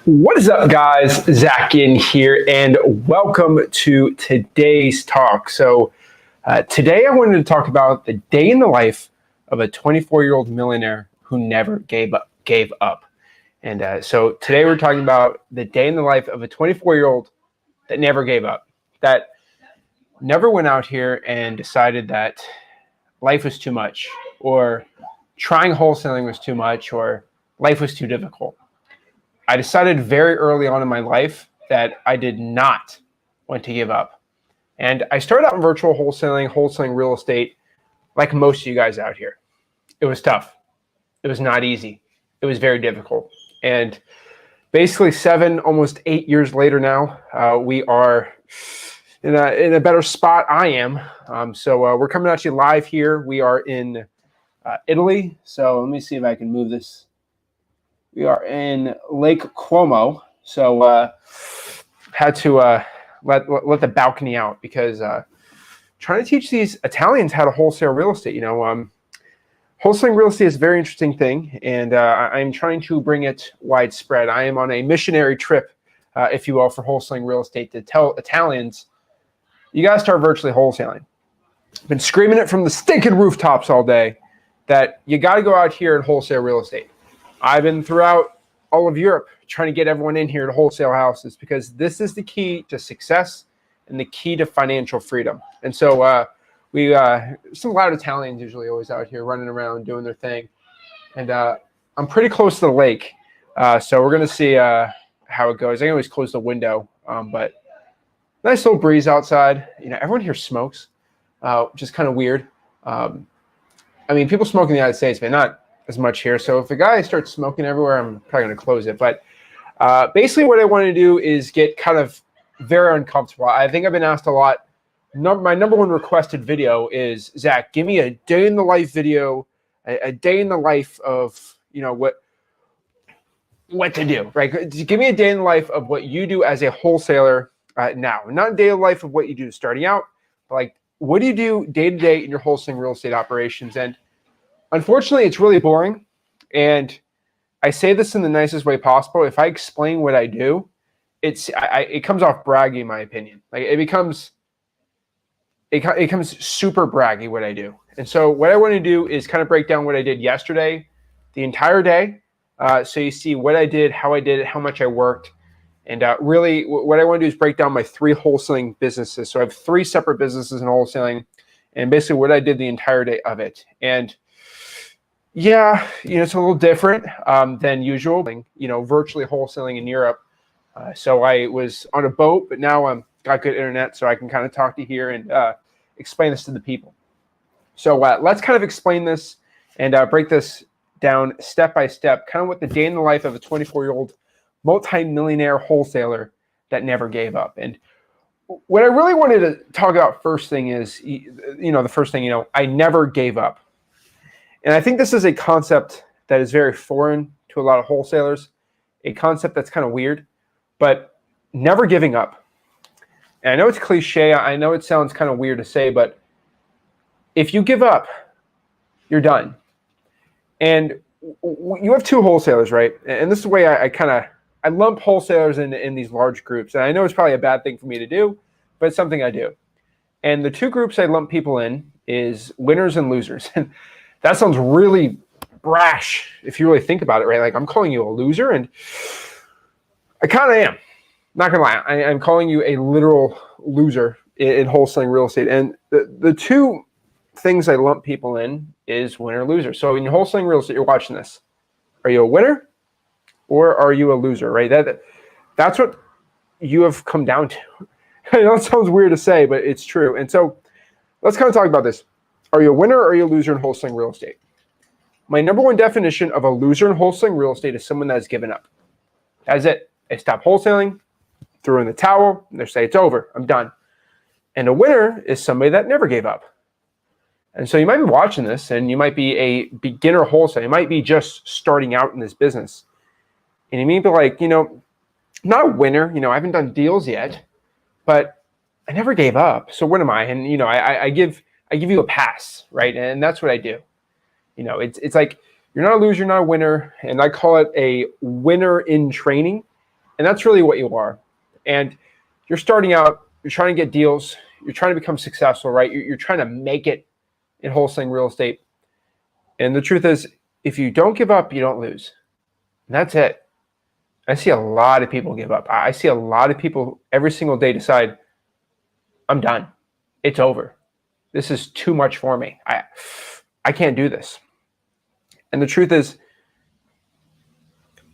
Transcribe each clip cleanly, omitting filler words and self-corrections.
What is up, guys? Zach Ginn here, and welcome to today's talk. Today I wanted to talk about the day in the life of a 24-year-old millionaire who never gave up. And so today we're talking about the day in the life of a 24-year-old that never gave up, that never went out here and decided that life was too much, or trying wholesaling was too much, or life was too difficult. I decided very early on in my life that I did not want to give up. And I started out in virtual wholesaling real estate, like most of you guys out here. It was tough. It was not easy. It was very difficult. And basically 7, almost 8 years later now, we are in a better spot. I am. So we're coming at you live here. We are in Italy. So let me see if I can move this. We are in Lake Como, so had to let the balcony out because trying to teach these Italians how to wholesale real estate. Wholesaling real estate is a very interesting thing, and I'm trying to bring it widespread. I am on a missionary trip, if you will, for wholesaling real estate to tell Italians, you got to start virtually wholesaling. I've been screaming it from the stinking rooftops all day that you got to go out here and wholesale real estate. I've been throughout all of Europe trying to get everyone in here to wholesale houses because this is the key to success and the key to financial freedom. And so some loud Italians usually always out here running around doing their thing. And I'm pretty close to the lake. So we're going to see how it goes. I can always close the window, but nice little breeze outside. Everyone here smokes, which is kind of weird. People smoke in the United States, but not as much here. So if a guy starts smoking everywhere, I'm probably going to close it. But basically what I want to do is get kind of very uncomfortable. I think I've been asked a lot. My number one requested video is, Zach, give me a day in the life video, a day in the life of, what to do, right? Give me a day in the life of what you do as a wholesaler now. Not a day in the life of what you do starting out, but like, what do you do day to day in your wholesaling real estate operations? And unfortunately, it's really boring, and I say this in the nicest way possible. If I explain what I do, it comes off braggy, in my opinion. Like it becomes super braggy what I do. And so what I want to do is kind of break down what I did yesterday, the entire day, so you see what I did, how I did it, how much I worked, and really what I want to do is break down my 3 wholesaling businesses. So I have 3 separate businesses in wholesaling, and basically what I did the entire day of it. And yeah, it's a little different than usual, virtually wholesaling in Europe. So I was on a boat, but now I've got good internet, so I can kind of talk to you here and explain this to the people. So let's kind of explain this and break this down step by step, kind of what the day in the life of a 24-year-old multi-millionaire wholesaler that never gave up. And what I really wanted to talk about first thing is, I never gave up. And I think this is a concept that is very foreign to a lot of wholesalers, a concept that's kind of weird, but never giving up. And I know it's cliche. I know it sounds kind of weird to say, but if you give up, you're done. And you have 2 wholesalers, right? And this is the way I lump wholesalers in these large groups. And I know it's probably a bad thing for me to do, but it's something I do. And the 2 groups I lump people in is winners and losers. And that sounds really brash if you really think about it, right? Like I'm calling you a loser, and I kind of am. Not gonna lie, I'm calling you a literal loser in wholesaling real estate. And the 2 things I lump people in is winner, loser. So in wholesaling real estate, you're watching this. Are you a winner or are you a loser, right? That's what you have come down to. I know it sounds weird to say, but it's true. And so let's kind of talk about this. Are you a winner or are you a loser in wholesaling real estate? My number one definition of a loser in wholesaling real estate is someone that has given up. That's it. They stop wholesaling, threw in the towel, and they say, it's over, I'm done. And a winner is somebody that never gave up. And so you might be watching this, and you might be a beginner wholesaler. You might be just starting out in this business. And you may be like, not a winner, I haven't done deals yet, but I never gave up. So what am I? And, I give you a pass, right? And that's what I do. It's like you're not a loser, you're not a winner. And I call it a winner in training. And that's really what you are. And you're starting out, you're trying to get deals, you're trying to become successful, right? You're trying to make it in wholesaling real estate. And the truth is, if you don't give up, you don't lose. And that's it. I see a lot of people give up. I see a lot of people every single day decide, I'm done. It's over. This is too much for me. I can't do this. And the truth is,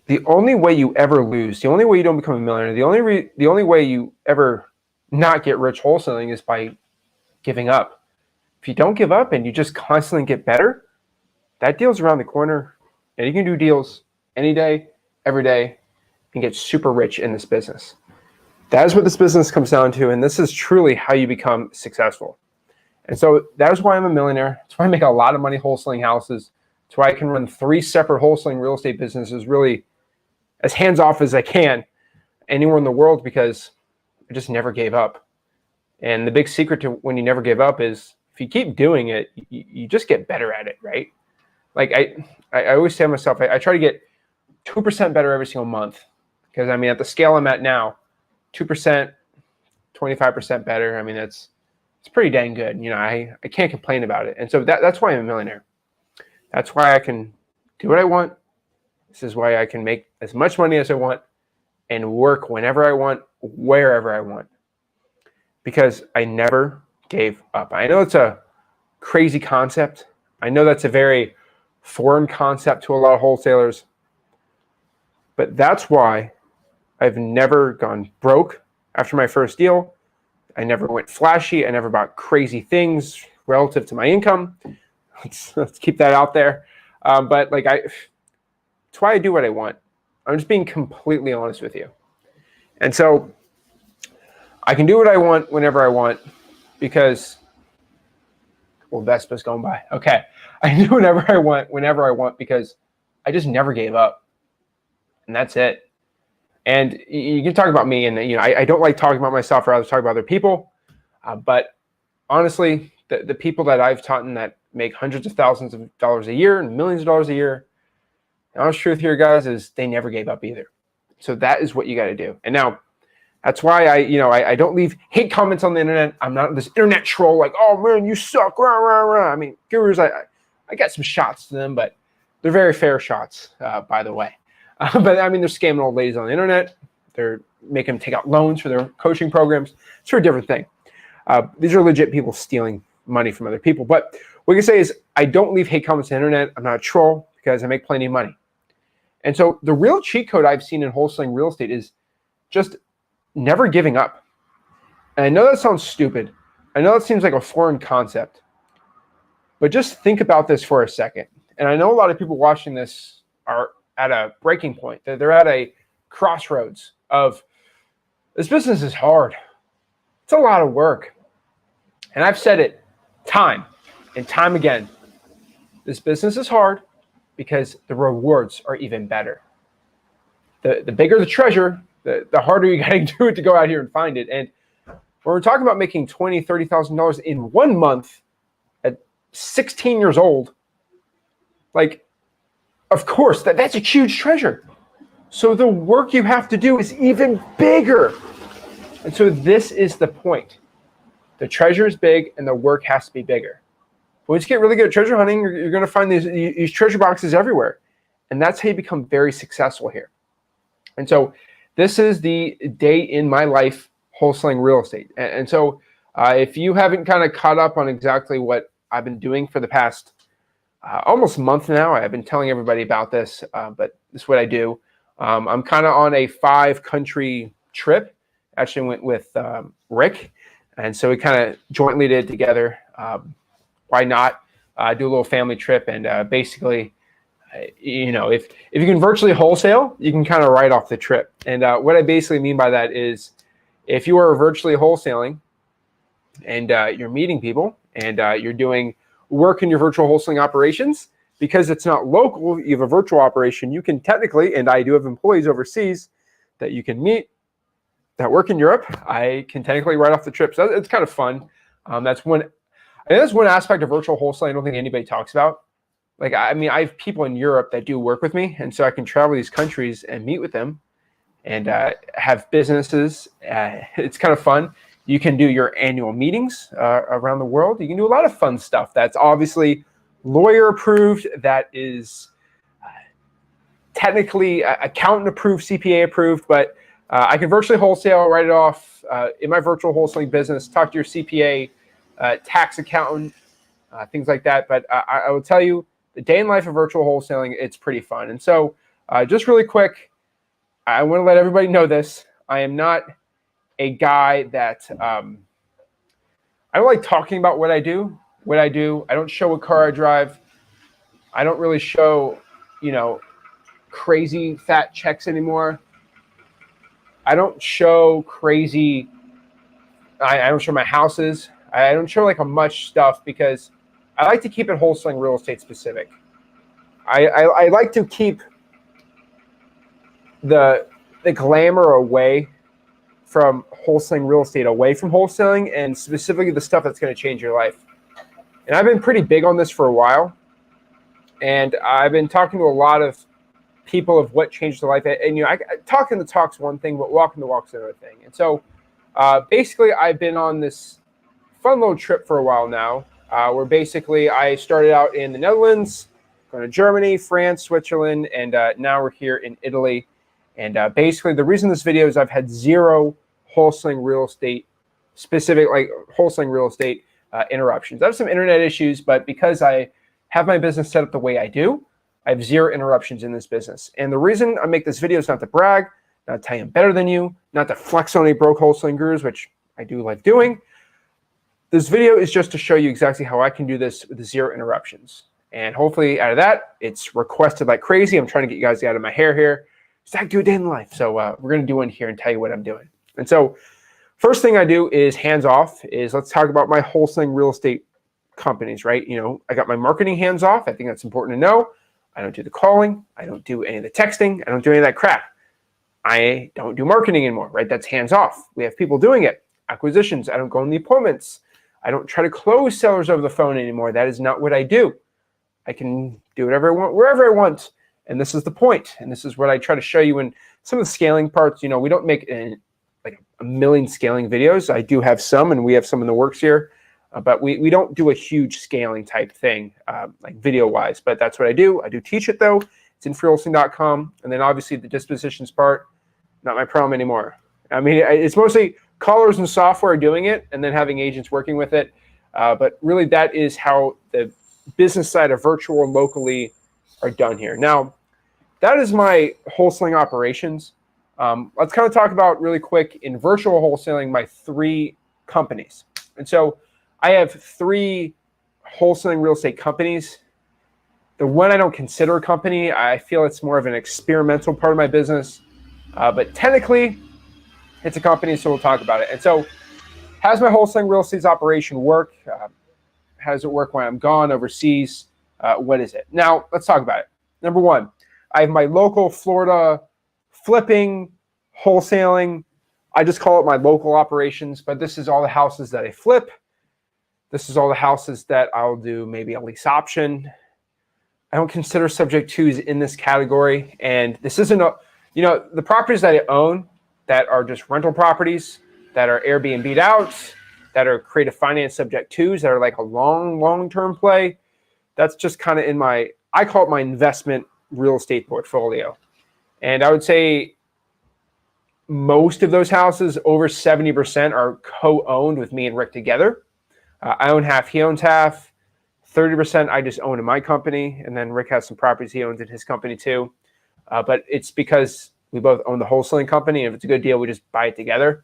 the only way you ever lose, the only way you don't become a millionaire, the only way you ever not get rich wholesaling is by giving up. If you don't give up and you just constantly get better, that deal's around the corner, and you can do deals any day, every day, and get super rich in this business. That is what this business comes down to, and this is truly how you become successful. And so that is why I'm a millionaire. That's why I make a lot of money wholesaling houses. That's why I can run 3 separate wholesaling real estate businesses really as hands-off as I can anywhere in the world, because I just never gave up. And the big secret to when you never give up is if you keep doing it, you just get better at it, right? Like I always say to myself, I try to get 2% better every single month, because I mean, at the scale I'm at now, 2%, 25% better. I mean, it's pretty dang good. You know, I can't complain about it. And so that's why I'm a millionaire. That's why I can do what I want. This is why I can make as much money as I want and work whenever I want, wherever I want, because I never gave up. I know it's a crazy concept. I know that's a very foreign concept to a lot of wholesalers, but that's why I've never gone broke after my first deal. I never went flashy. I never bought crazy things relative to my income. Let's keep that out there. But like that's why I do what I want. I'm just being completely honest with you. And so I can do what I want whenever I want, because, well, Vespa's going by. Okay. I can do whatever I want whenever I want, because I just never gave up. And that's it. And you can talk about me, and you know, I don't like talking about myself. I rather talk about other people. But honestly, the people that I've taught and that make hundreds of thousands of dollars a year and millions of dollars a year, the honest truth here, guys, is they never gave up either. So that is what you got to do. And now, that's why I don't leave hate comments on the internet. I'm not this internet troll like, oh man, you suck. Rah, rah, rah. I mean, gurus, I got some shots to them, but they're very fair shots, by the way. But I mean, they're scamming old ladies on the internet. They're making them take out loans for their coaching programs. It's a different thing. These are legit people stealing money from other people. But what I can say is I don't leave hate comments on the internet. I'm not a troll, because I make plenty of money. And so the real cheat code I've seen in wholesaling real estate is just never giving up. And I know that sounds stupid. I know it seems like a foreign concept, but just think about this for a second. And I know a lot of people watching this are at a breaking point. They're at a crossroads of, this business is hard. It's a lot of work. And I've said it time and time again. This business is hard because the rewards are even better. The bigger the treasure, the harder you got to do it to go out here and find it. And when we're talking about making $20,000, $30,000 in 1 month at 16 years old, like, of course, that's a huge treasure. So the work you have to do is even bigger. And so this is the point. The treasure is big and the work has to be bigger. Once you get really good at treasure hunting, you're going to find these treasure boxes everywhere. And that's how you become very successful here. And so this is the day in my life wholesaling real estate. And so if you haven't kind of caught up on exactly what I've been doing for the past almost month now, I've been telling everybody about this, but this is what I do. I'm kind of on a 5-country trip. Actually went with Rick. And so we kind of jointly did it together. Why not do a little family trip? And basically, you know, if you can virtually wholesale, you can kind of write off the trip. And what I basically mean by that is, if you are virtually wholesaling and you're meeting people and you're doing work in your virtual wholesaling operations, because it's not local, you have a virtual operation, you can technically, and I do have employees overseas that you can meet that work in Europe, I can technically write off the trip. So it's kind of fun. That's one aspect of virtual wholesaling I don't think anybody talks about. Like, I mean, I have people in Europe that do work with me, and so I can travel these countries and meet with them and have businesses. It's kind of fun. You can do your annual meetings around the world. You can do a lot of fun stuff that's obviously lawyer approved, that is technically accountant approved, CPA approved, but I can virtually wholesale, write it off in my virtual wholesaling business, talk to your CPA, tax accountant, things like that. But I will tell you, the day in life of virtual wholesaling, it's pretty fun. And so just really quick, I want to let everybody know this. I am not a guy that I don't like talking about what I do. I don't show what car I drive. I don't really show, crazy fat checks anymore. I don't show crazy. I don't show my houses. I don't show like a much stuff because I like to keep it wholesaling real estate specific. I like to keep the glamour away from wholesaling real estate, away from wholesaling, and specifically the stuff that's going to change your life. And I've been pretty big on this for a while, and I've been talking to a lot of people of what changed their life. And talking the talk's one thing, but walking the walk's another thing. And so basically I've been on this fun little trip for a while now, where basically I started out in the Netherlands, going to Germany, France, Switzerland, and now we're here in Italy. And basically the reason this video is I've had zero wholesaling real estate interruptions. I have some internet issues, but because I have my business set up the way I do, I have zero interruptions in this business. And the reason I make this video is not to brag, not to tell you I'm better than you, not to flex on any broke wholesaling gurus, which I do like doing. This video is just to show you exactly how I can do this with zero interruptions. And hopefully out of that, it's requested like crazy. I'm trying to get you guys out of my hair here. Zach, do a day in the life. So we're going to do one here and tell you what I'm doing. And so first thing I do is hands off is let's talk about my wholesaling real estate companies, right? I got my marketing hands off. I think that's important to know. I don't do the calling. I don't do any of the texting. I don't do any of that crap. I don't do marketing anymore, right? That's hands off. We have people doing it. Acquisitions. I don't go on the appointments. I don't try to close sellers over the phone anymore. That is not what I do. I can do whatever I want, wherever I want. And this is the point. And this is what I try to show you in some of the scaling parts. We don't make like a million scaling videos. I do have some, and we have some in the works here. But we don't do a huge scaling type thing, like video-wise. But that's what I do. I do teach it, though. It's in freewholesaling.com. And then obviously the dispositions part, not my problem anymore. I mean, it's mostly callers and software doing it and then having agents working with it. But really that is how the business side of virtual and locally are done here. Now, that is my wholesaling operations. Let's kind of talk about really quick in virtual wholesaling, my 3 companies. And so I have 3 wholesaling real estate companies. The one I don't consider a company, I feel it's more of an experimental part of my business. But technically, it's a company, so we'll talk about it. And so how does my wholesaling real estate operation work? How does it work when I'm gone overseas? What is it? Now, let's talk about it. Number 1, I have my local Florida flipping, wholesaling. I just call it my local operations, but this is all the houses that I flip. This is all the houses that I'll do maybe a lease option. I don't consider subject twos in this category. And this isn't the properties that I own that are just rental properties, that are Airbnb'd out, that are creative finance subject twos, that are like a long-term play. That's just kind of I call it my investment real estate portfolio. And I would say most of those houses, over 70%, are co-owned with me and Rick together. I own half, he owns half. 30% I just own in my company, and then Rick has some properties he owns in his company too. But it's because we both own the wholesaling company, and if it's a good deal, we just buy it together.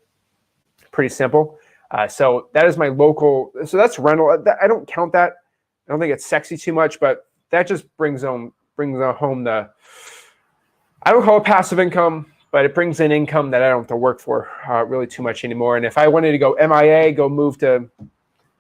Pretty simple. So that is my local. So that's rental. I don't count that. I don't think it's sexy too much, but that just brings home the. I don't call it passive income, but it brings in income that I don't have to work for really too much anymore. And if I wanted to go MIA, go move to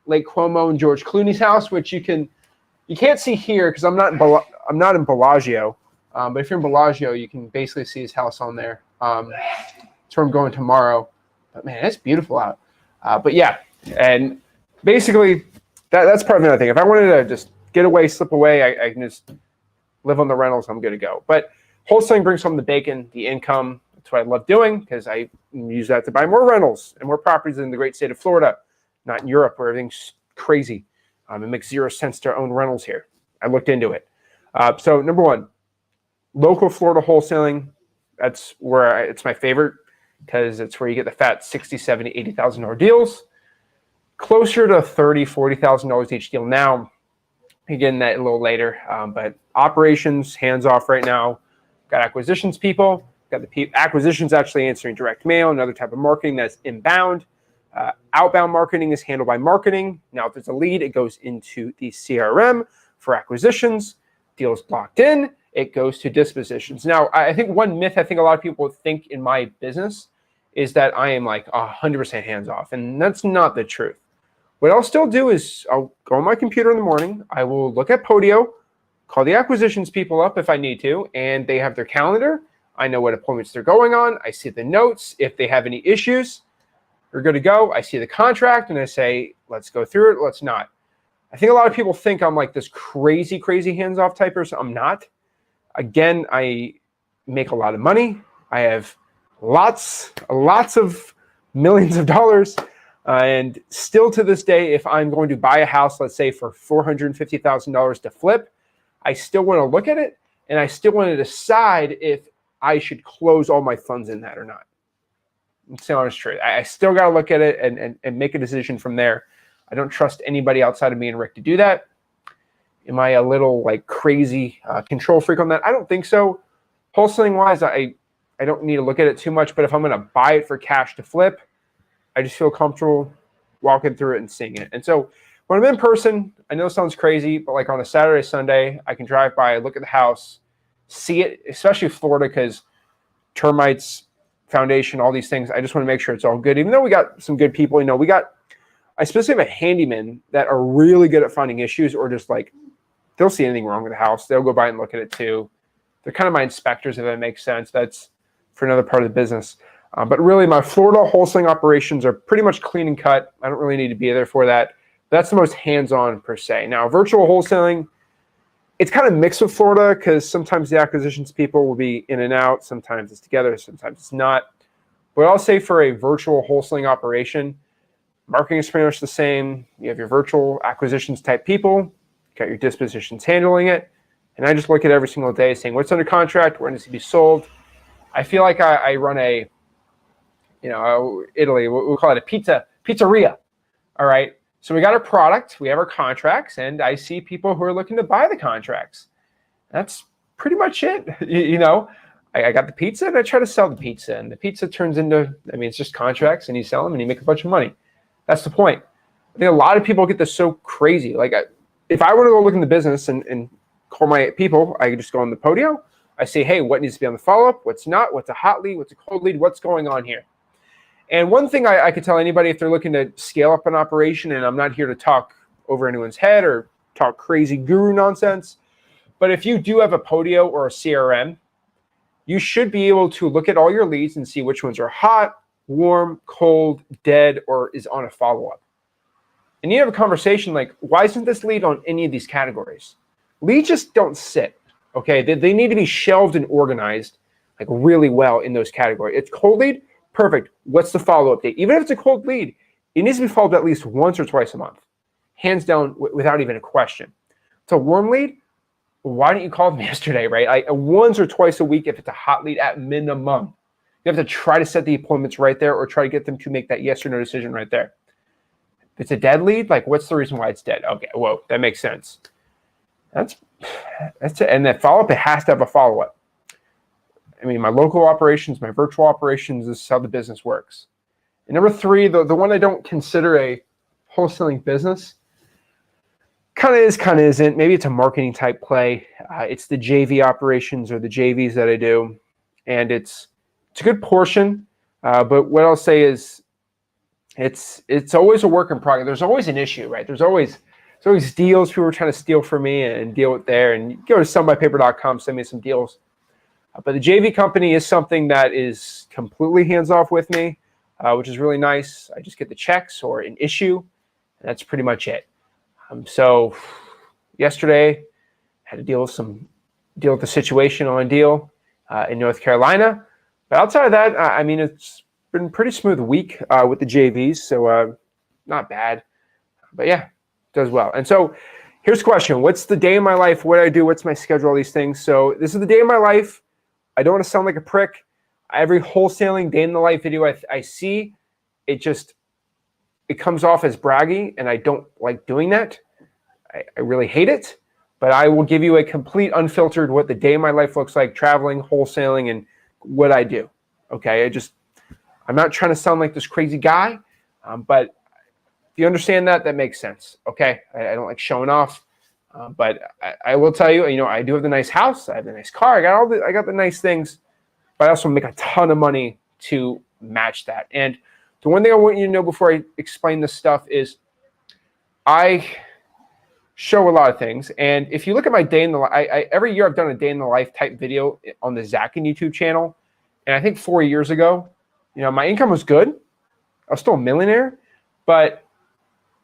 Lake Como and George Clooney's house, which you can't see here because I'm not in Bellagio. But if you're in Bellagio, you can basically see his house on there. That's where I'm going tomorrow. But man, it's beautiful out. But yeah, and basically that's part of another thing. If I wanted to just get away, slip away, I can just live on the rentals. I'm good to go. But wholesaling brings home the bacon, the income. That's what I love doing because I use that to buy more rentals and more properties in the great state of Florida, not in Europe where everything's crazy. It makes zero sense to own rentals here. I looked into it. So number one, local Florida wholesaling. That's where it's my favorite because it's where you get the fat $60,000, $70,000, $80,000 deals. Closer to $30,000, $40,000 each deal now. Again, that a little later. But operations, hands off right now. Got acquisitions people. Got the acquisitions actually answering direct mail, another type of marketing that's inbound. Outbound marketing is handled by marketing. Now, if there's a lead, it goes into the CRM for acquisitions. Deals locked in, it goes to dispositions. Now, I think one myth I think a lot of people think in my business is that I am like 100% hands off, and that's not the truth. What I'll still do is I'll go on my computer in the morning. I will look at Podio, call the acquisitions people up if I need to, and they have their calendar. I know what appointments they're going on. I see the notes. If they have any issues, they're good to go. I see the contract, and I say, let's go through it. Let's not. I think a lot of people think I'm like this crazy, crazy hands-off type person. I'm not. Again, I make a lot of money. I have lots of millions of dollars. And still to this day, if I'm going to buy a house, let's say for $450,000 to flip, I still want to look at it, and I still want to decide if I should close all my funds in that or not. It's the honest truth. I still got to look at it and make a decision from there. I don't trust anybody outside of me and Rick to do that. Am I a little like crazy control freak on that? I don't think so. Wholesaling wise, I don't need to look at it too much, but if I'm going to buy it for cash to flip, I just feel comfortable walking through it and seeing it. And so when I'm in person, I know it sounds crazy, but like on a Saturday, Sunday, I can drive by, look at the house, see it, especially Florida, because termites, foundation, all these things. I just want to make sure it's all good. Even though we got some good people, I specifically have a handyman that are really good at finding issues, or just like they'll see anything wrong with the house. They'll go by and look at it too. They're kind of my inspectors, if that makes sense. That's for another part of the business. But really, my Florida wholesaling operations are pretty much clean and cut. I don't really need to be there for that. That's the most hands-on per se. Now, virtual wholesaling, it's kind of mixed with Florida because sometimes the acquisitions people will be in and out. Sometimes it's together. Sometimes it's not. But I'll say for a virtual wholesaling operation, marketing is pretty much the same. You have your virtual acquisitions type people. You got your dispositions handling it. And I just look at every single day saying what's under contract, where needs to be sold. I feel like I run a, Italy, we'll call it a pizzeria. All right. So we got our product, we have our contracts, and I see people who are looking to buy the contracts. That's pretty much it. I got the pizza and I try to sell the pizza, and the pizza turns into, it's just contracts, and you sell them and you make a bunch of money. That's the point. I think a lot of people get this so crazy. Like if I were to go look in the business and call my people, I could just go on the Podio. I say, hey, what needs to be on the follow-up? What's not? What's a hot lead? What's a cold lead? What's going on here? And one thing I could tell anybody if they're looking to scale up an operation, and I'm not here to talk over anyone's head or talk crazy guru nonsense, but if you do have a Podio or a CRM, you should be able to look at all your leads and see which ones are hot, warm, cold, dead, or is on a follow-up. And you have a conversation like, why isn't this lead on any of these categories? Leads just don't sit, okay? They need to be shelved and organized like really well in those categories. It's cold lead, perfect. What's the follow-up date? Even if it's a cold lead, it needs to be followed at least once or twice a month. Hands down, without even a question. It's a warm lead. Why didn't you call them yesterday, right? Once or twice a week if it's a hot lead at minimum. You have to try to set the appointments right there or try to get them to make that yes or no decision right there. If it's a dead lead, like what's the reason why it's dead? Okay, whoa, that makes sense. That's it. And that follow-up, it has to have a follow-up. My local operations, my virtual operations, this is how the business works. And number three, the one I don't consider a wholesaling business, kind of is, kind of isn't. Maybe it's a marketing type play. It's the JV operations or the JVs that I do. And it's a good portion. But what I'll say is it's always a work in progress. There's always an issue, right? There's always deals people are trying to steal from me and deal with there. And you go to sellmypaper.com, send me some deals. But the JV company is something that is completely hands-off with me, which is really nice. I just get the checks or an issue, and that's pretty much it. So yesterday, had to deal with the situation on a deal in North Carolina. But outside of that, I mean, it's been a pretty smooth week with the JVs, so not bad. But yeah, does well. And so here's the question. What's the day in my life? What do I do? What's my schedule? All these things. So this is the day in my life. I don't want to sound like a prick. Every wholesaling day in the life video I see, it comes off as braggy, and I don't like doing that. I really hate it. But I will give you a complete unfiltered what the day in my life looks like, traveling, wholesaling, and what I do. Okay, I'm not trying to sound like this crazy guy, but if you understand that, that makes sense. Okay, I don't like showing off, but I will tell you, I do have the nice house, I have the nice car, I got the nice things, but I also make a ton of money to match that. And the one thing I want you to know before I explain this stuff is I show a lot of things. And if you look at my day in the life, every year I've done a day in the life type video on the Zach Ginn YouTube channel. And I think 4 years ago, my income was good. I was still a millionaire, but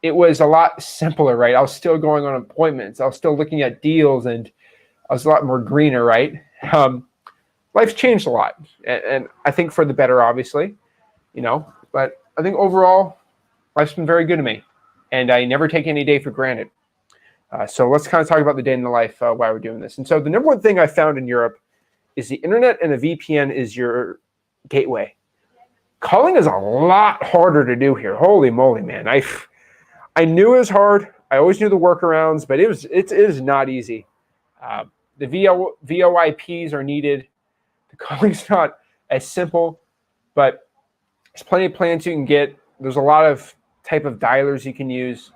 it was a lot simpler, right? I was still going on appointments. I was still looking at deals, and I was a lot more greener, right? Life's changed a lot. And I think for the better, obviously, but I think overall, life's been very good to me. And I never take any day for granted. So let's kind of talk about the day in the life while we're doing this. And so the number one thing I found in Europe is the internet, and a VPN is your gateway. Calling is a lot harder to do here. Holy moly, man. I knew it was hard. I always knew the workarounds, but it is not easy. The VoIPs are needed. The calling's not as simple, but there's plenty of plans you can get. There's a lot of type of dialers you can use.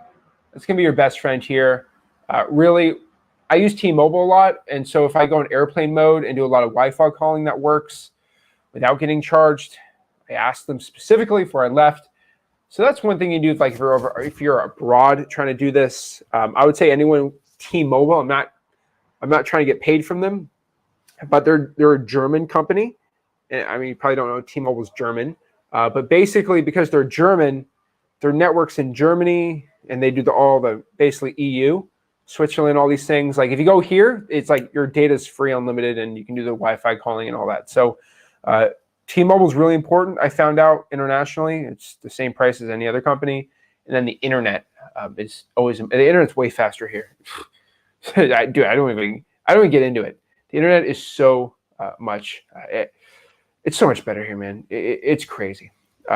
It's going to be your best friend here. Really, I use T-Mobile a lot, and so if I go in airplane mode and do a lot of Wi-Fi calling, that works without getting charged. I asked them specifically before I left. So that's one thing you do if you're abroad trying to do this. I would say anyone T-Mobile. I'm not trying to get paid from them, but they're a German company. And I mean, you probably don't know T-Mobile's German, but basically because they're German, their network's in Germany, and they do all the basically EU, Switzerland, all these things. Like if you go here, it's like your data's free, unlimited, and you can do the Wi-Fi calling and all that. So T-Mobile is really important. I found out internationally, it's the same price as any other company. And then the internet is always, the internet's way faster here. I don't even get into it. The internet is so much, it's so much better here, man. It's crazy.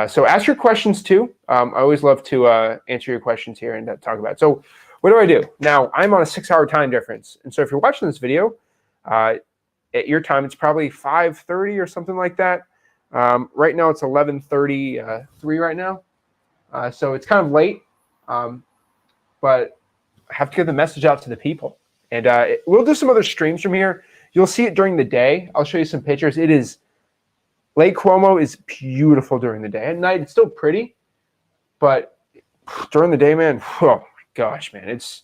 So ask your questions too. I always love to answer your questions here and talk about it. So what do I do? Now, I'm on a 6-hour time difference. And so if you're watching this video, at your time, it's probably 5:30 or something like that. Right now, it's 11:33 right now. So it's kind of late, but I have to get the message out to the people. And we'll do some other streams from here. You'll see it during the day. I'll show you some pictures. Lake Como is beautiful during the day. At night, it's still pretty, but during the day, man, oh my gosh, man, it's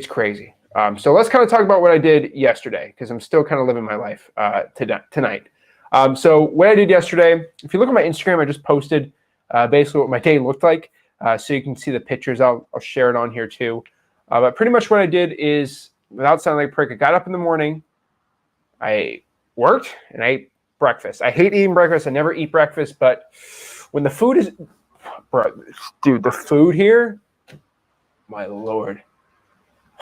crazy. So let's kind of talk about what I did yesterday, because I'm still kind of living my life tonight. So what I did yesterday, if you look at my Instagram, I just posted basically what my day looked like, so you can see the pictures. I'll share it on here too. But pretty much what I did is, without sounding like a prick, I got up in the morning, I worked, and I ate breakfast. I hate eating breakfast. I never eat breakfast, but when the food is, bro, dude, the food here, my Lord,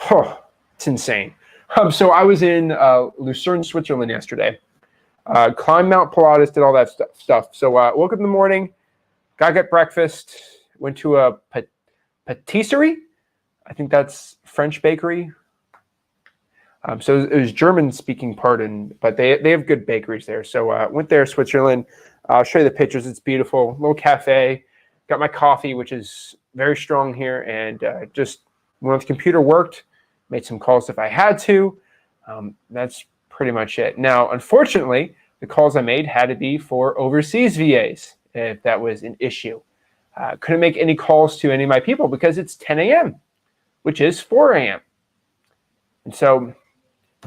oh, it's insane. So I was in Lucerne, Switzerland yesterday. Climbed Mount Pilatus, did all that stuff. So woke up in the morning, got breakfast, went to a patisserie. I think that's French bakery. So it was German-speaking part, but they have good bakeries there. So went there, Switzerland. I'll show you the pictures. It's beautiful. Little cafe. Got my coffee, which is very strong here, and just went on the computer, worked, made some calls if I had to. That's pretty much it. Now, unfortunately, the calls I made had to be for overseas VAs, if that was an issue. Couldn't make any calls to any of my people because it's 10 a.m., which is 4 a.m. And so,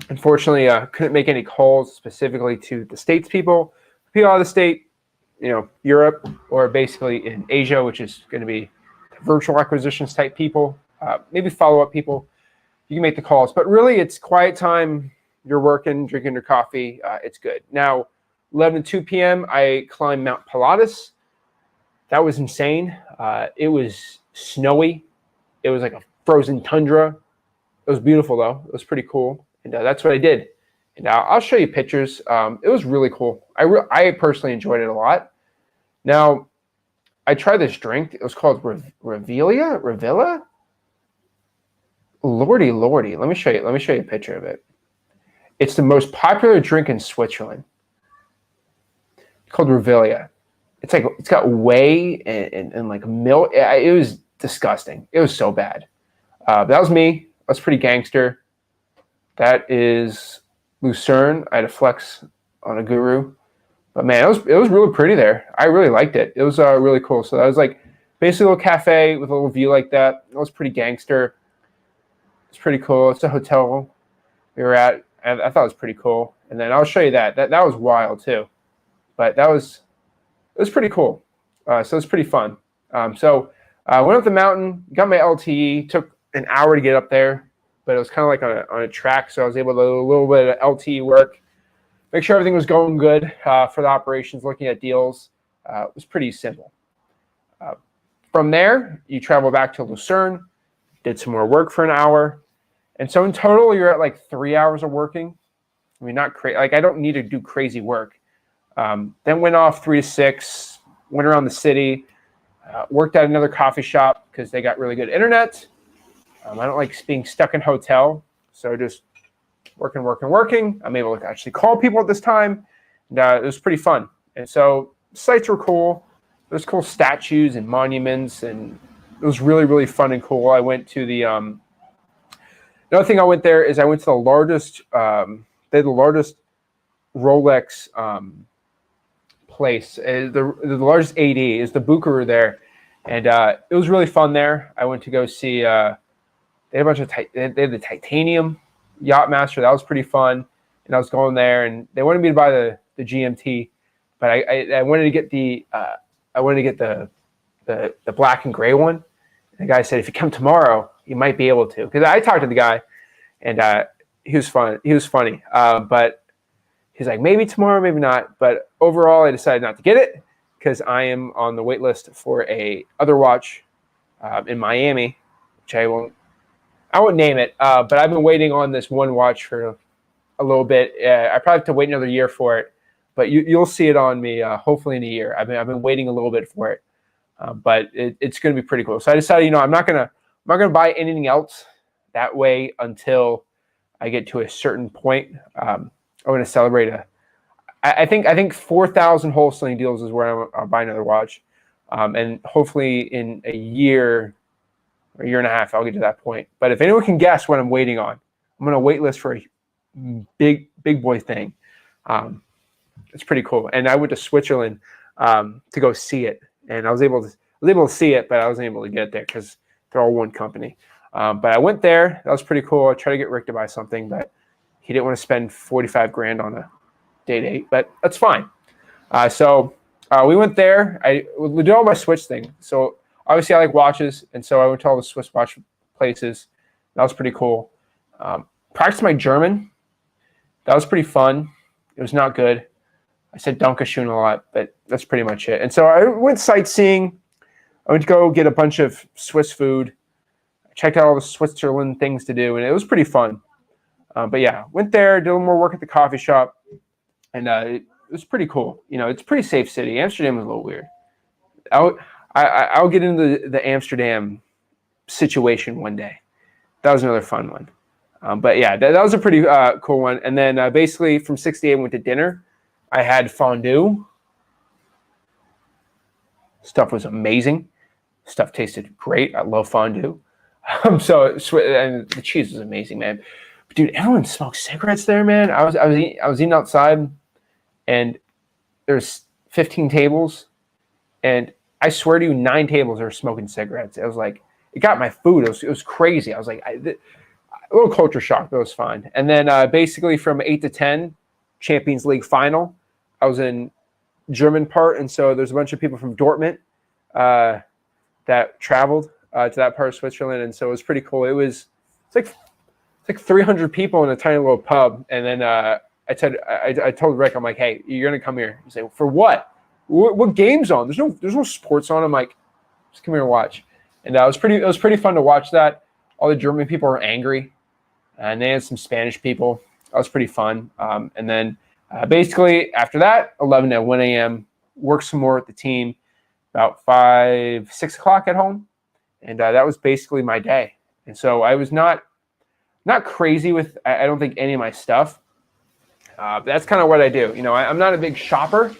unfortunately, couldn't make any calls specifically to the States people out of the state, Europe, or basically in Asia, which is going to be virtual acquisitions type people, maybe follow-up people. You can make the calls, but really it's quiet time. You're working, drinking your coffee. It's good. Now, 11 to 2 p.m., I climbed Mount Pilatus. That was insane. It was snowy. It was like a frozen tundra. It was beautiful, though. It was pretty cool. And that's what I did. And I'll show you pictures. It was really cool. I personally enjoyed it a lot. Now, I tried this drink. It was called Revilla? Lordy. Let me show you a picture of it. It's the most popular drink in Switzerland. It's called Revilla. It's got whey and like milk. It was disgusting. It was so bad. That was me. I was pretty gangster. That is Lucerne. I had a flex on a guru. But man, it was really pretty there. I really liked it. It was really cool. So that was like basically a little cafe with a little view like that. It was pretty gangster. It's pretty cool. It's a hotel we were at. I thought it was pretty cool. And then I'll show you that. That was wild too. But it was pretty cool. So it's pretty fun. So I went up the mountain, got my LTE. Took an hour to get up there, but it was kind of like on a track. So I was able to do a little bit of LTE work. Make sure everything was going good for the operations, looking at deals. It was pretty simple. From there, you travel back to Lucerne, did some more work for an hour. And so in total, you're at like 3 hours of working. I mean, not crazy. Like I don't need to do crazy work. Then went off 3 to 6, went around the city, worked at another coffee shop because they got really good internet. I don't like being stuck in hotel. So just working. I'm able to actually call people at this time. And it was pretty fun. And so sites were cool. There's cool statues and monuments, and it was really, really fun and cool. I went to the another thing I went there is I went to the largest they had the largest Rolex place. The largest AD is the Buckaroo there. And it was really fun there. I went to go see they had a bunch of they had the titanium Yachtmaster. That was pretty fun. And I was going there, and they wanted me to buy the GMT, but I wanted to get the black and gray one. And the guy said, if you come tomorrow, you might be able to. Because I talked to the guy, and he was fun. He was funny, but he's like, maybe tomorrow, maybe not. But overall, I decided not to get it because I am on the wait list for a other watch in Miami, which I won't name it. But I've been waiting on this one watch for a little bit. I probably have to wait another year for it, but you'll see it on me hopefully in a year. I've been waiting a little bit for it, but it's going to be pretty cool. So I decided, I'm not gonna buy anything else that way until I get to a certain point. I'm going to celebrate I think 4,000 wholesaling deals is where I'll buy another watch, and hopefully in a year or a year and a half I'll get to that point. But if anyone can guess what I'm waiting on, I'm going to wait list for a big boy thing. It's pretty cool. And I went to Switzerland to go see it, and I was able to see it, but I wasn't able to get there because they're all one company. But I went there. That was pretty cool. I tried to get Rick to buy something, but he didn't want to spend $45,000 on a day date. But that's fine. So we went there. I did all my Swiss thing. So obviously I like watches, and so I went to all the Swiss watch places. That was pretty cool. Practiced my German. That was pretty fun. It was not good. I said Dankeschön a lot, but that's pretty much it. And so I went sightseeing. I went to go get a bunch of Swiss food. I checked out all the Switzerland things to do, and it was pretty fun. But yeah, went there, did a little more work at the coffee shop, and it was pretty cool. It's a pretty safe city. Amsterdam is a little weird. I'll get into the Amsterdam situation one day. That was another fun one. But yeah, that was a pretty cool one. And then basically from 6 to 8, I went to dinner. I had fondue. Stuff was amazing. Stuff tasted great. I love fondue. And the cheese was amazing, man. But dude, everyone smoked cigarettes there, man. I was eating outside, and there's 15 tables, and I swear to you, 9 tables are smoking cigarettes. It was like, it got my food. It was crazy. I was like, a little culture shock, but it was fine. And then basically from 8 to 10, Champions League final. I was in German part, and so there's a bunch of people from Dortmund that traveled to that part of Switzerland, and so it was pretty cool. It's like 300 people in a tiny little pub, and then I told Rick, I'm like, hey, you're gonna come here. He's like, for what? What game's on? There's no sports on. I'm like, just come here and watch. And it was pretty fun to watch that. All the German people were angry, and they had some Spanish people. That was pretty fun. And then basically after that, 11 to 1 a.m. worked some more with the team. About 5, 6 o'clock at home, and that was basically my day. And so I was not crazy with, I don't think, any of my stuff. That's kind of what I do. I'm not a big shopper.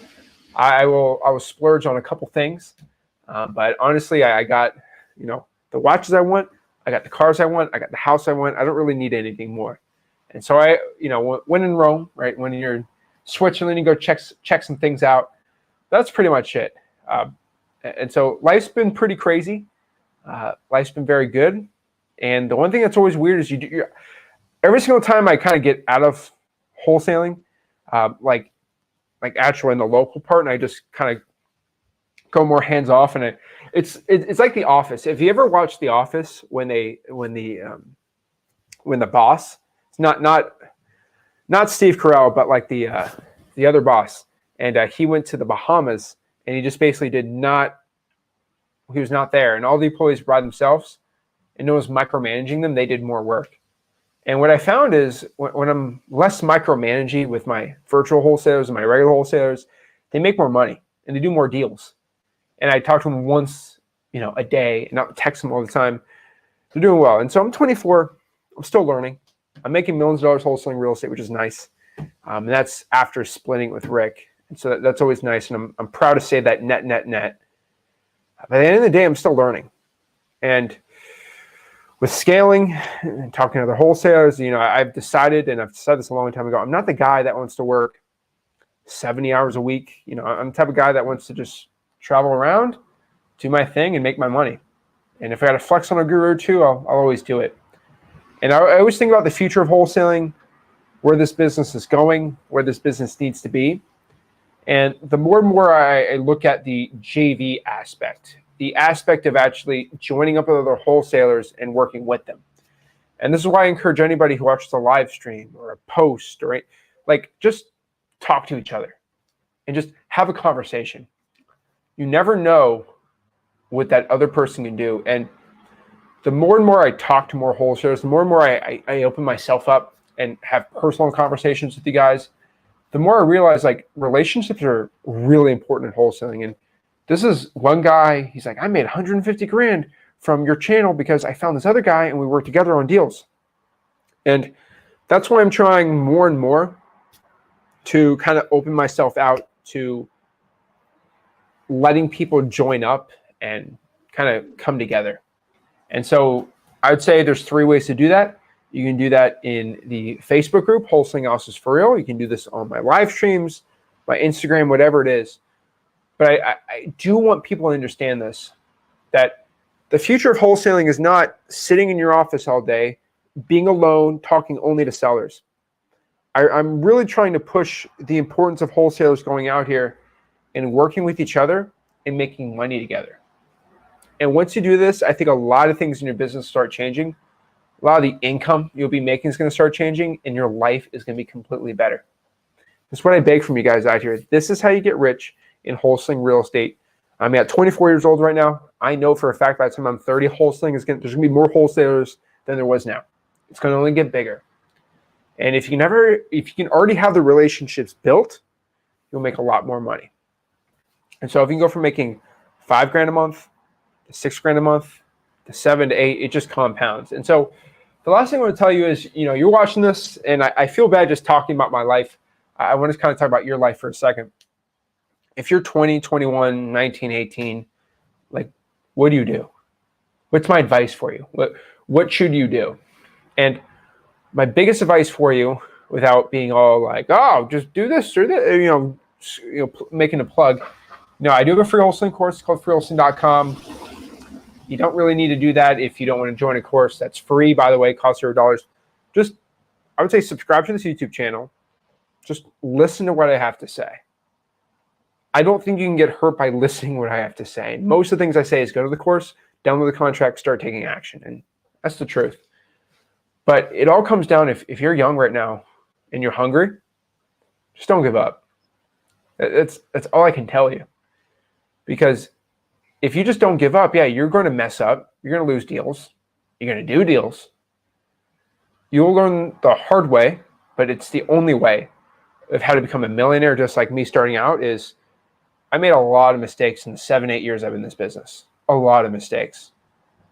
I will splurge on a couple things, but honestly, I got the watches I want, I got the cars I want, I got the house I want. I don't really need anything more. And so when in Rome, right? When you're in Switzerland, you go check some things out. That's pretty much it. And so life's been pretty crazy. Life's been very good. And the one thing that's always weird is every single time I kind of get out of wholesaling, like actually in the local part, and I just kind of go more hands off. And it's like The Office. If you ever watch The Office, when the boss, it's not Steve Carell, but like the other boss, and he went to the Bahamas, and he just basically he was not there, and all the employees by themselves, and no one's micromanaging them. They did more work. And what I found is when I'm less micromanaging with my virtual wholesalers and my regular wholesalers, they make more money and they do more deals. And I talk to them once, a day, and not text them all the time. They're doing well. And so I'm 24. I'm still learning. I'm making millions of dollars wholesaling real estate, which is nice. And that's after splitting with Rick. And so that's always nice. And I'm proud to say that net. By the end of the day, I'm still learning. And with scaling and talking to other wholesalers, I've decided, and I've said this a long time ago, I'm not the guy that wants to work 70 hours a week. I'm the type of guy that wants to just travel around, do my thing, and make my money. And if I got to flex on a guru or two, I'll always do it. And I always think about the future of wholesaling, where this business is going, where this business needs to be. And the more and more I look at the JV aspect, the aspect of actually joining up with other wholesalers and working with them. And this is why I encourage anybody who watches a live stream or a post, or just talk to each other and just have a conversation. You never know what that other person can do. And the more and more I talk to more wholesalers, the more and more I open myself up and have personal conversations with you guys, the more I realize relationships are really important in wholesaling. And this is one guy, he's like, I made 150 grand from your channel because I found this other guy and we worked together on deals. And that's why I'm trying more and more to kind of open myself out to letting people join up and kind of come together. And so I would say there's 3 ways to do that. You can do that in the Facebook group, Wholesaling Houses for Real. You can do this on my live streams, my Instagram, whatever it is. But I do want people to understand this, that the future of wholesaling is not sitting in your office all day, being alone, talking only to sellers. I'm really trying to push the importance of wholesalers going out here and working with each other and making money together. And once you do this, I think a lot of things in your business start changing. A lot of the income you'll be making is going to start changing, and your life is going to be completely better. That's what I beg from you guys out here. This is how you get rich in wholesaling real estate. I'm at 24 years old right now. I know for a fact by the time I'm 30, wholesaling there's going to be more wholesalers than there was now. It's going to only get bigger. And if you can already have the relationships built, you'll make a lot more money. And so if you can go from making $5,000 a month to $6,000 a month to 7 to 8, it just compounds. And so the last thing I want to tell you is, you're watching this, and I feel bad just talking about my life. I want to kind of talk about your life for a second. If you're 20, 21, 19, 18, what do you do? What's my advice for you? What should you do? And my biggest advice for you, without being all like, oh, just do this or that, making a plug. I do have a free wholesaling course called freewholesaling.com. You don't really need to do that if you don't want to join a course. That's free, by the way, costs $0. Just, I would say, subscribe to this YouTube channel. Just listen to what I have to say. I don't think you can get hurt by listening to what I have to say. Most of the things I say is go to the course, download the contract, start taking action. And that's the truth. But it all comes down, if you're young right now and you're hungry, Just don't give up. That's all I can tell you. Because if you just don't give up, yeah, you're going to mess up. You're going to lose deals. You're going to do deals. You'll learn the hard way, but it's the only way of how to become a millionaire, just like me starting out, is I made a lot of mistakes in the 7-8 years I've been in this business. A lot of mistakes.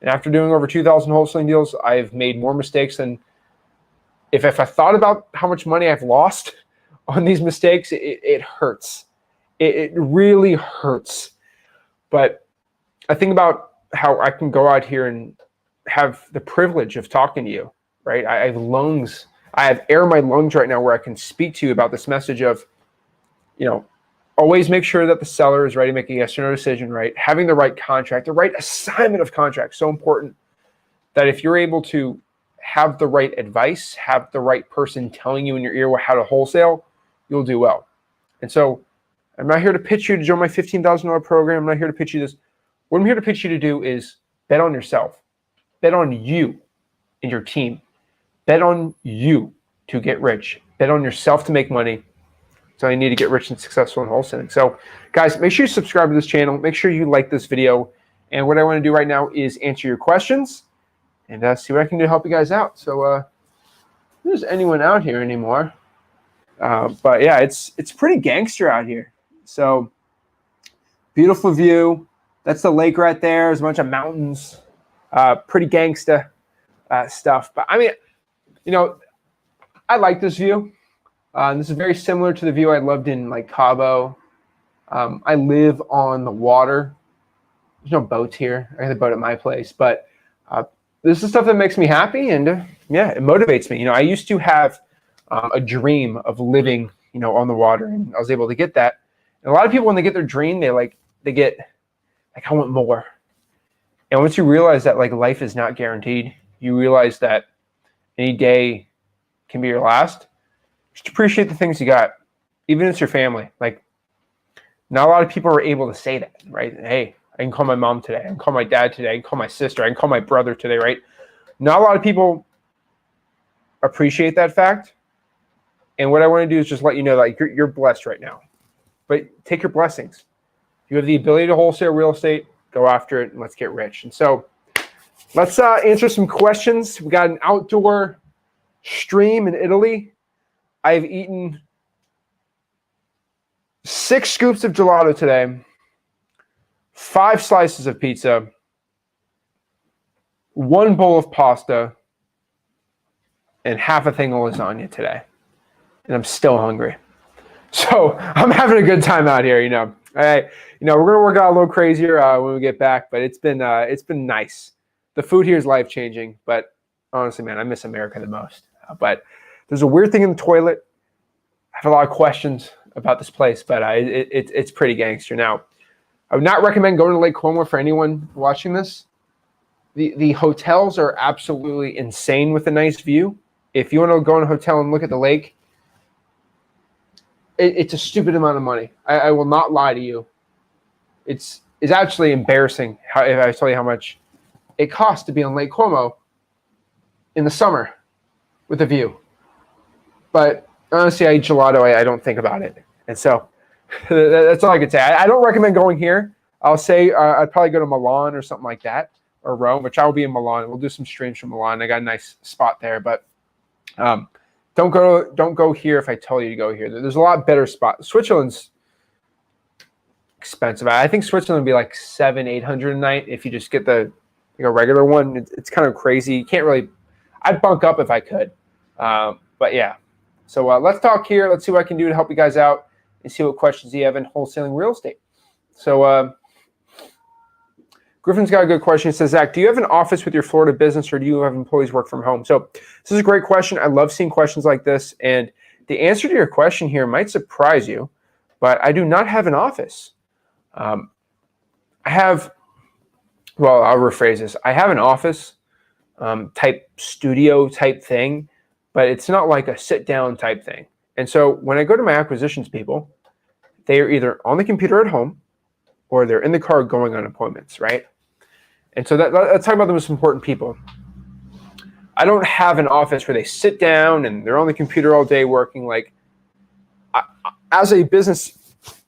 And after doing over 2,000 wholesaling deals, I've made more mistakes than if I thought about how much money I've lost on these mistakes, it hurts. It really hurts. But I think about how I can go out here and have the privilege of talking to you, right? I have lungs. I have air in my lungs right now where I can speak to you about this message of, always make sure that the seller is ready to make a yes or no decision, right? Having the right contract, the right assignment of contract, so important that if you're able to have the right advice, have the right person telling you in your ear how to wholesale, you'll do well. And so I'm not here to pitch you to join my $15,000 program. I'm not here to pitch you this. What I'm here to pitch you to do is bet on yourself. Bet on you and your team. Bet on you to get rich. Bet on yourself to make money. So you need to get rich and successful in wholesaling. So guys, make sure you subscribe to this channel. Make sure you like this video. And what I want to do right now is answer your questions and see what I can do to help you guys out. So if there's anyone out here anymore. But yeah, it's pretty gangster out here. So beautiful view. That's the lake right there. There's a bunch of mountains. Pretty gangsta stuff. But I mean, I like this view. This is very similar to the view I loved in like Cabo. I live on the water. There's no boats here. I got a boat at my place, but this is stuff that makes me happy, and yeah, it motivates me. I used to have a dream of living, on the water, and I was able to get that. And a lot of people, when they get their dream, they get like, I want more. And once you realize that like life is not guaranteed, you realize that any day can be your last. Just appreciate the things you got, even if it's your family. Like, not a lot of people are able to say that, right? Hey, I can call my mom today. I can call my dad today. I can call my sister. I can call my brother today, right? Not a lot of people appreciate that fact. And what I want to do is just let you know that you're blessed right now. But take your blessings. You have the ability to wholesale real estate. Go after it, and let's get rich. And so let's answer some questions. We got an outdoor stream in Italy. I've eaten 6 scoops of gelato today, 5 slices of pizza, 1 bowl of pasta, and half a thing of lasagna today. And I'm still hungry. So I'm having a good time out here, All right, we're gonna work out a little crazier when we get back, but it's been nice. The food here is life-changing, but honestly, man, I miss America the most. But there's a weird thing in the toilet. I have a lot of questions about this place, but it's pretty gangster. Now, I would not recommend going to Lake Como for anyone watching this. The hotels are absolutely insane with a nice view. If you want to go in a hotel and look at the lake, it's a stupid amount of money. I will not lie to you. It's actually embarrassing if I tell you how much it costs to be on Lake Como in the summer with a view. But honestly, I eat gelato. I don't think about it. And so that's all I can say. I don't recommend going here. I'll say I'd probably go to Milan or something like that, or Rome, which I will be in Milan. We'll do some streams from Milan. I got a nice spot there. But don't go here if I tell you to go here. There's a lot better spots. Switzerland's expensive. I think Switzerland would be like $700-800 a night if you just get the regular one. It's kind of crazy. You can't really. I'd bunk up if I could. But yeah. So let's talk here. Let's see what I can do to help you guys out and see what questions you have in wholesaling real estate. So Griffin's got a good question. He says, Zach, do you have an office with your Florida business, or do you have employees work from home? So this is a great question. I love seeing questions like this. And the answer to your question here might surprise you, but I do not have an office. I have, well, I'll rephrase this. I have an office type studio type thing, but it's not like a sit down type thing. And so when I go to my acquisitions people, they are either on the computer at home or they're in the car going on appointments, right? And so let's talk about the most important people. I don't have an office where they sit down and they're on the computer all day working. Like, as a business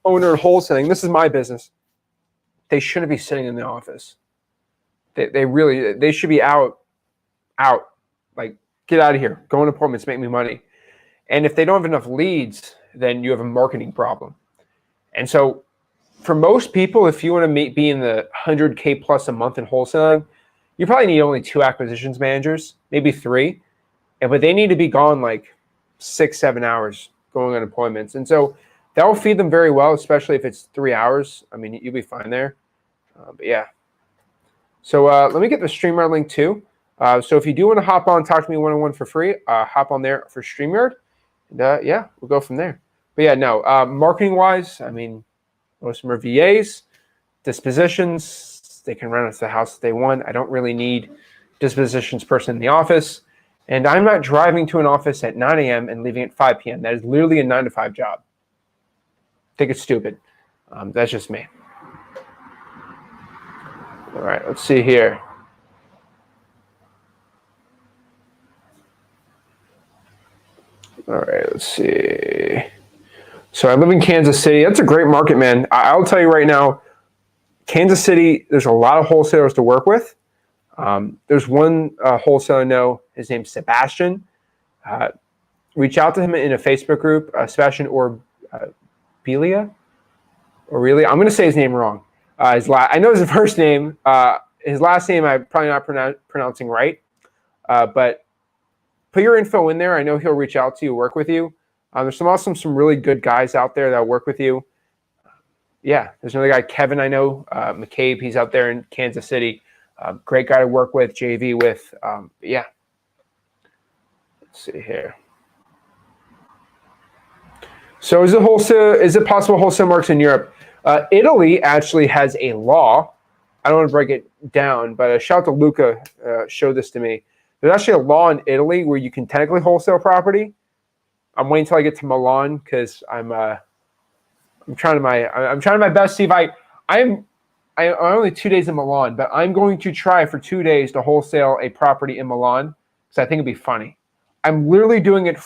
owner wholesaling, this is my business. They shouldn't be sitting in the office. They should be out. Like, get out of here. Go on appointments, make me money. And if they don't have enough leads, then you have a marketing problem. And so for most people, if you want to be in the 100K plus a month in wholesaling, you probably need only 2 acquisitions managers, maybe 3. But they need to be gone like 6-7 hours going on appointments. And so that will feed them very well, especially if it's 3 hours. I mean, you'll be fine there. But yeah. So let me get the StreamYard link too. So if you do want to hop on, talk to me one-on-one for free, hop on there for StreamYard. And yeah, we'll go from there. But yeah, no, marketing-wise, I mean, most of them are VAs, dispositions. They can run us the house if they want. I don't really need dispositions person in the office. And I'm not driving to an office at 9 a.m. and leaving at 5 p.m. That is literally a 9-to-5 job. I think it's stupid. That's just me. All right, let's see here. All right, let's see. So I live in Kansas City. That's a great market, man. I'll tell you right now, Kansas City, there's a lot of wholesalers to work with. There's one wholesaler I know. His name's Sebastian. Reach out to him in a Facebook group, Sebastian or Belia. Or really, I'm going to say his name wrong. I know his first name. His last name I'm probably not pronouncing right. But put your info in there. I know he'll reach out to you, work with you. There's some really good guys out there that work with you. Yeah, there's another guy, Kevin, I know, McCabe. He's out there in Kansas City. Great guy to work with, JV with. Yeah. Let's see here. So is it possible wholesale marks in Europe? Italy actually has a law. I don't want to break it down, but a shout out to Luca showed this to me. There's actually a law in Italy where you can technically wholesale property. I'm waiting until I get to Milan because I'm trying my best to see if I'm only 2 days in Milan, but I'm going to try for 2 days to wholesale a property in Milan because I think it'd be funny. I'm literally doing it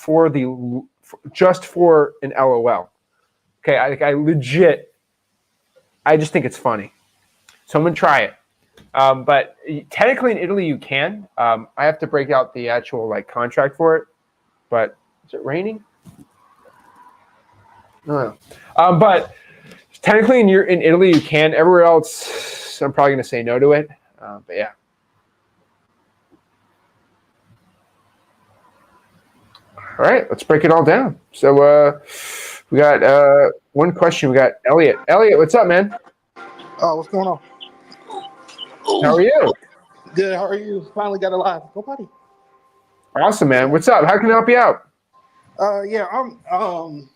just for an LOL. Okay, I just think it's funny. So I'm going to try it. But technically in Italy you can. I have to break out the actual contract for it. But is it raining? No. But technically in Italy you can. Everywhere else I'm probably going to say no to it. But yeah. All right, let's break it all down. So we got one question. We got Elliot. Elliot, what's up, man? Oh, what's going on? How are you? Good. How are you? Finally got alive. Go potty. Awesome, man. What's up? How can I help you out? Yeah, I'm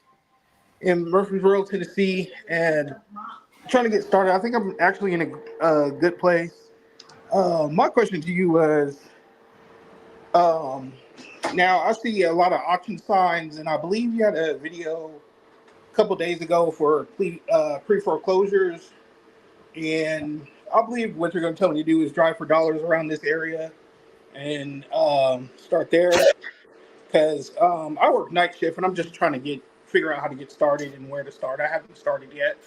in Murfreesboro, Tennessee, and trying to get started. I think I'm actually in a good place. My question to you was, now I see a lot of auction signs, and I believe you had a video a couple days ago for pre-foreclosures, and I believe what you're going to tell me to do is drive for dollars around this area and start there, because I work night shift and I'm just trying to figure out how to get started and where to start. I haven't started yet.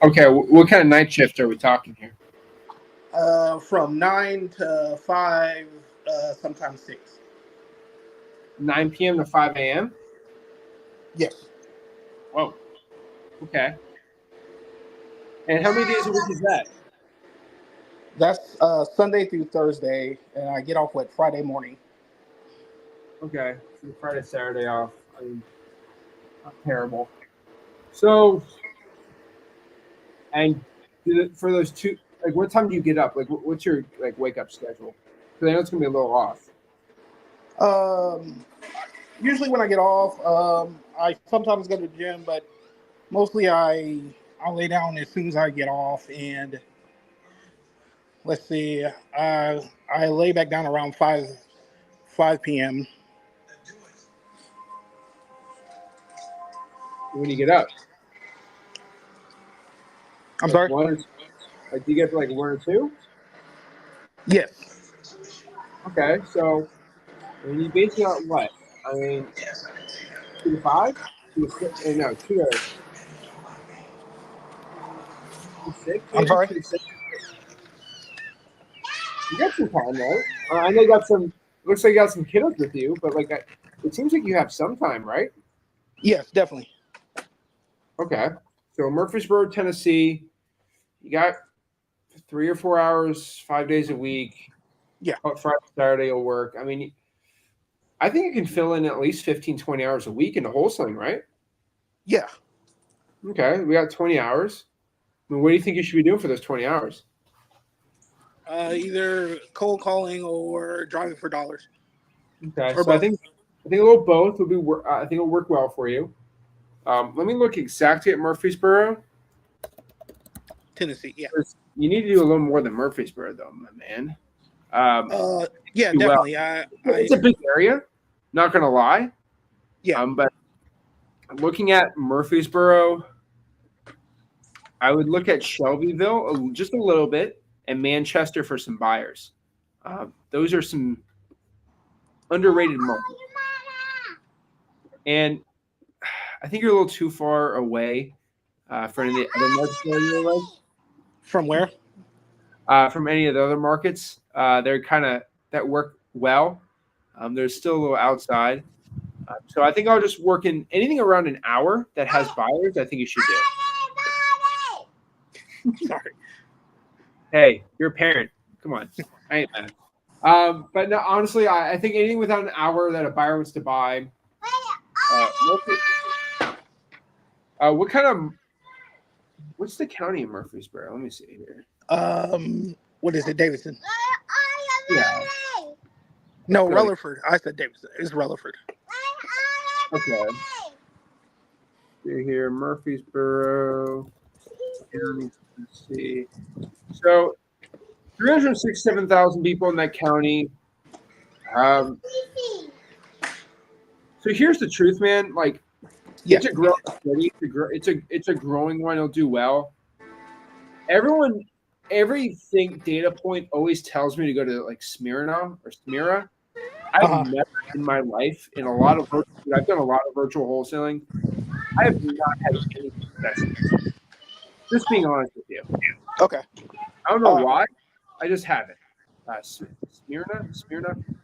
Okay, what kind of night shift are we talking here? From 9 to 5, sometimes 6. 9 p.m. to 5 a.m.? Yes. Whoa. Okay. And how many days a week is that? That's Sunday through Thursday, and I get off Friday morning. Okay, so Friday, Saturday off. I mean, not terrible. So, and for those two, what time do you get up? What's your wake up schedule? Because I know it's gonna be a little off. Usually when I get off, I sometimes go to the gym, but mostly I'll lay down as soon as I get off, and let's see, I lay back down around 5 p.m. When you get up? I'm sorry? Do you get up 1 or 2? Yes. Okay, so you basically on what? I mean, 2 to 5? 2 to 6? No, 2 to 6. I'm Maybe sorry. 2 to 6. You got some time, right? I know you got some. Looks like you got some kiddos with you, but like, it seems like you have some time, right? Yes, definitely. Okay. So Murfreesboro, Tennessee, you got 3 or 4 hours, 5 days a week. Yeah. Friday, Saturday will work. I mean, I think you can fill in at least 15, 20 hours a week into wholesaling, right? Yeah. Okay. We got 20 hours. I mean, what do you think you should be doing for those 20 hours? Either cold calling or driving for dollars. Okay. Or So I both. think a little both would be. I think it'll work well for you. Let me look exactly at Murfreesboro. Tennessee, yeah. You need to do a little more than Murfreesboro, though, my man. Yeah, do well. definitely. It's a big area, not gonna lie. Yeah. But looking at Murfreesboro, I would look at Shelbyville just a little bit and Manchester for some buyers. Those are some underrated markets. And I think you're a little too far away for any of the other markets that you're like. From where? From any of the other markets. They're kind of that work well. There's still a little outside. So I think I'll just work in anything around an hour that has buyers. I think you should do. Sorry. Hey, you're a parent. Come on. I ain't mad. But no, honestly, I think anything without an hour that a buyer wants to buy. What's the county in Murfreesboro? Let me see here. What is it, Davidson? Yeah. No, Rutherford. I said Davidson. It's Rutherford. Okay. See here, Murfreesboro County. Let's see. So 367,000 people in that county. So here's the truth, man. Like, it's a growing city. It's a growing one. It'll do well. Everything data point always tells me to go to like Smyrna or Smira. I've never in my life I've done a lot of virtual wholesaling. I have not had any success. Just being honest with you. Okay. I don't know why. I just haven't. Smyrna.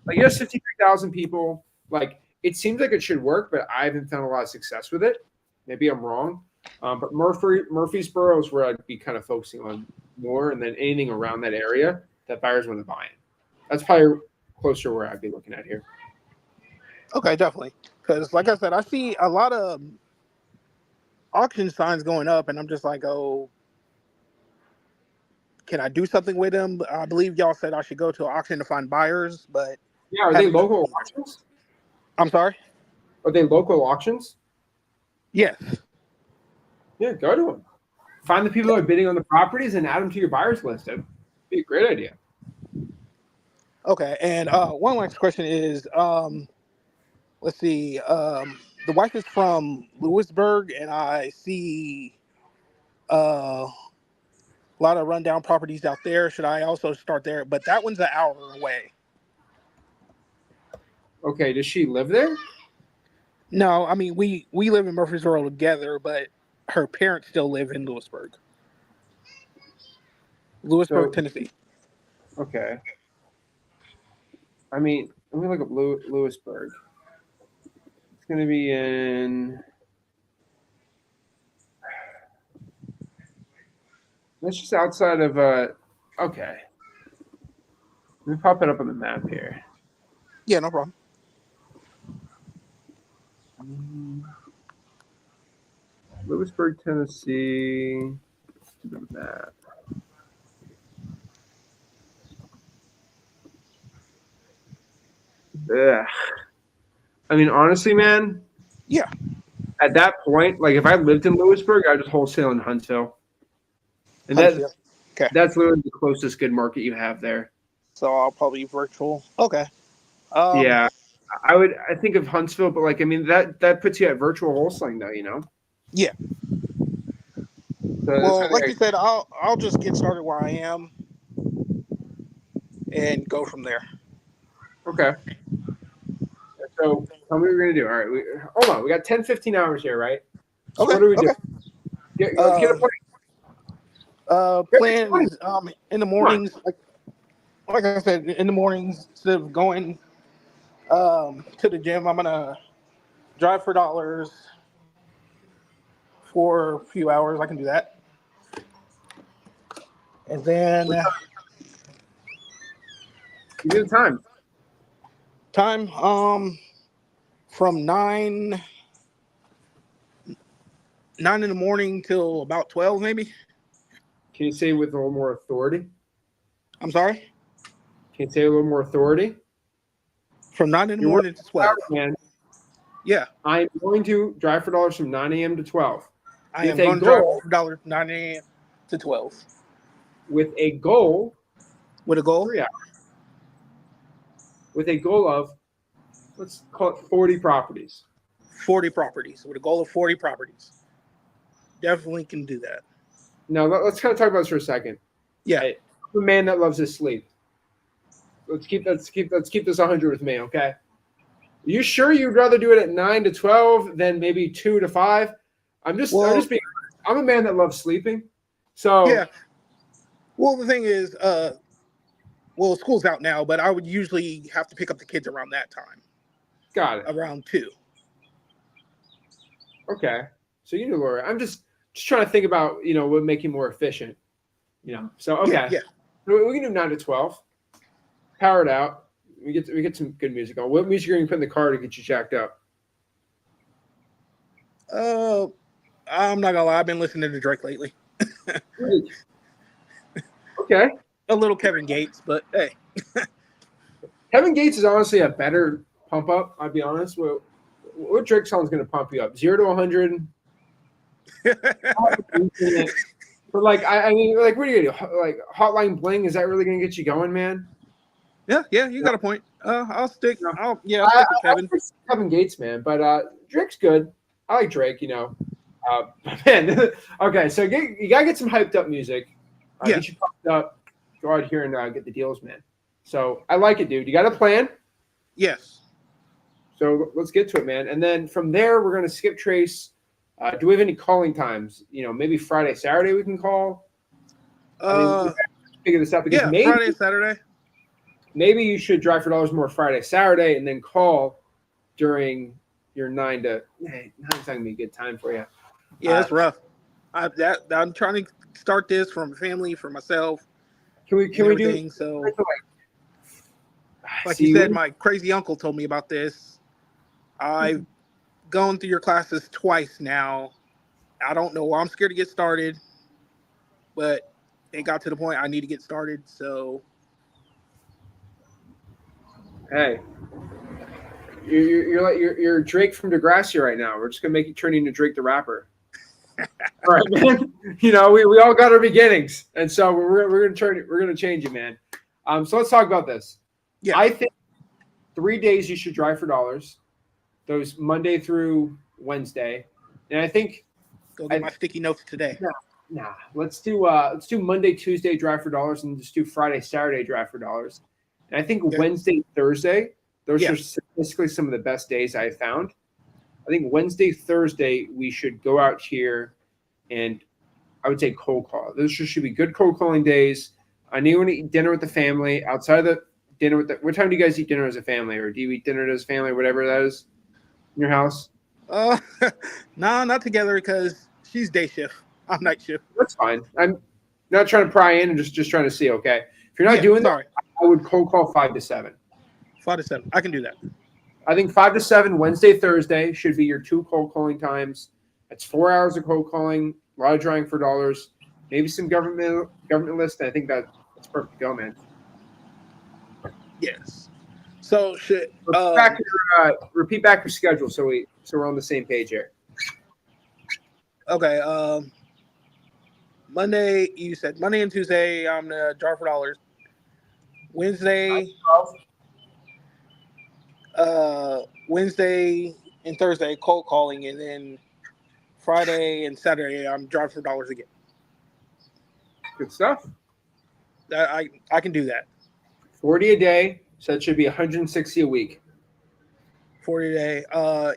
Like, it has 53,000 people. Like, it seems like it should work, but I haven't found a lot of success with it. Maybe I'm wrong. But Murfreesboro is where I'd be kind of focusing on more, and then anything around that area that buyers want to buy in. That's probably closer where I'd be looking at here. Okay, definitely. Because, like I said, I see a lot of auction signs going up, and I'm just like, oh, can I do something with them? I believe y'all said I should go to an auction to find buyers, but yeah, are they local auctions? I'm sorry? Are they local auctions? Yes. Yeah, go to them. Find the people that are bidding on the properties and add them to your buyers list. That'd be a great idea. Okay, and one last question is, let's see, the wife is from Lewisburg, and I see a lot of rundown properties out there. Should I also start there? But that one's an hour away. Okay, does she live there? No, I mean, we live in Murfreesboro together, but her parents still live in Lewisburg, Tennessee. Okay. I mean, let me look up Lewisburg. It's going to be in. That's just outside of. Okay. Let me pop it up on the map here. Yeah, no problem. Lewisburg, Tennessee. To the map. Ugh. I mean, honestly, man. Yeah. At that point, like, if I lived in Lewisburg, I'd just wholesale in Huntsville. And that's literally the closest good market you have there. So I'll probably virtual. Okay. Yeah. I think of Huntsville, but like, I mean, that puts you at virtual wholesaling though, you know? Yeah. So well, like you said, I'll just get started where I am and go from there. Okay. So Tell me what we're gonna do. All right, hold on. We got 10, 15 hours here, right? So Okay. what do we do? Okay. Let's get a plan. Plans in the mornings, like I said, in the mornings, instead of going to the gym, I'm gonna drive for dollars for a few hours. I can do that, and then Give me the time. from nine in the morning till about 12, maybe. Can you say with a little more authority? I'm sorry. Can you say a little more authority? From 9 in the morning to 12. Man, Yeah, I'm going to drive for dollars from 9 a.m. to 12. I am going to drive for dollars 9 a.m. to 12. With a goal. With a goal? 3 hours. With a goal of, let's call it 40 properties. 40 properties. With a goal of 40 properties. Definitely can do that. Now, let's kind of talk about this for a second. Yeah. Hey, I'm a man that loves his sleep. Let's keep this 100 with me, okay? Are you sure you'd rather do it at 9 to 12 than maybe 2 to 5? I'm just I'm a man that loves sleeping. So yeah. Well, the thing is, school's out now, but I would usually have to pick up the kids around that time. Got it. Around 2. Okay. So you do, Laura. I'm just trying to think about, what would make you more efficient. So okay. Yeah. We can do 9 to 12. Power it out. We get some good music on. What music are you gonna put in the car to get you jacked up? I'm not gonna lie, I've been listening to Drake lately. Okay. A little Kevin Gates, but hey. Kevin Gates is honestly a better pump up, I'll be honest. What Drake song is gonna pump you up? 0 to 100. But I mean, what are you gonna do? Like Hotline Bling, is that really gonna get you going, man? Yeah, you got a point. I'll stick. I'll stick with Kevin. Kevin Gates, man, but Drake's good. I like Drake, man. Okay, so you gotta get some hyped up music. Get you pumped up. Go out here and get the deals, man. So I like it, dude. You got a plan? Yes. So let's get to it, man. And then from there, we're gonna skip trace. Do we have any calling times? Maybe Friday, Saturday we can call. Figure this out because maybe Friday, Saturday. Maybe you should drive for dollars more Friday, Saturday, and then call during your 9 to. Hey, 9's not gonna be a good time for you. Yeah, it's rough. I'm trying to start this from family, for myself. Can we do so? Like you said, my crazy uncle told me about this. I've gone through your classes twice now. I don't know. I'm scared to get started, but it got to the point I need to get started. So, hey, you're Drake from Degrassi right now. We're just gonna make you turn into Drake the rapper. All right, man. We all got our beginnings, and so we're gonna change it, man. So let's talk about this. Yeah, I think 3 days you should drive for dollars. Those Monday through Wednesday, and I think go get my sticky notes today. Nah. Let's do Monday, Tuesday drive for dollars, and just do Friday, Saturday drive for dollars. And I think Wednesday, Thursday, those are statistically some of the best days I've found. I think Wednesday, Thursday, we should go out here and I would say cold call. Those should be good cold calling days. I know you want to eat dinner with the family. Outside of the dinner what time do you guys eat dinner as a family? Or do you eat dinner as a family, whatever that is, in your house? No, not together because she's day shift. I'm night shift. That's fine. I'm not trying to pry in and just trying to see, okay? If you're not doing that, I would cold call 5 to 7. 5 to 7. I can do that. I think 5 to 7, Wednesday, Thursday should be your 2 cold calling times. That's 4 hours of cold calling, a lot of drawing for dollars, maybe some government list. I think that's perfect to go, man. Yes. So repeat back your schedule so we're on the same page here. Okay. Monday, you said Monday and Tuesday, I'm gonna drive for dollars. Wednesday and Thursday, cold calling, and then Friday and Saturday, I'm driving for dollars again. Good stuff. I can do that. 40 a day, so it should be 160 a week. for today.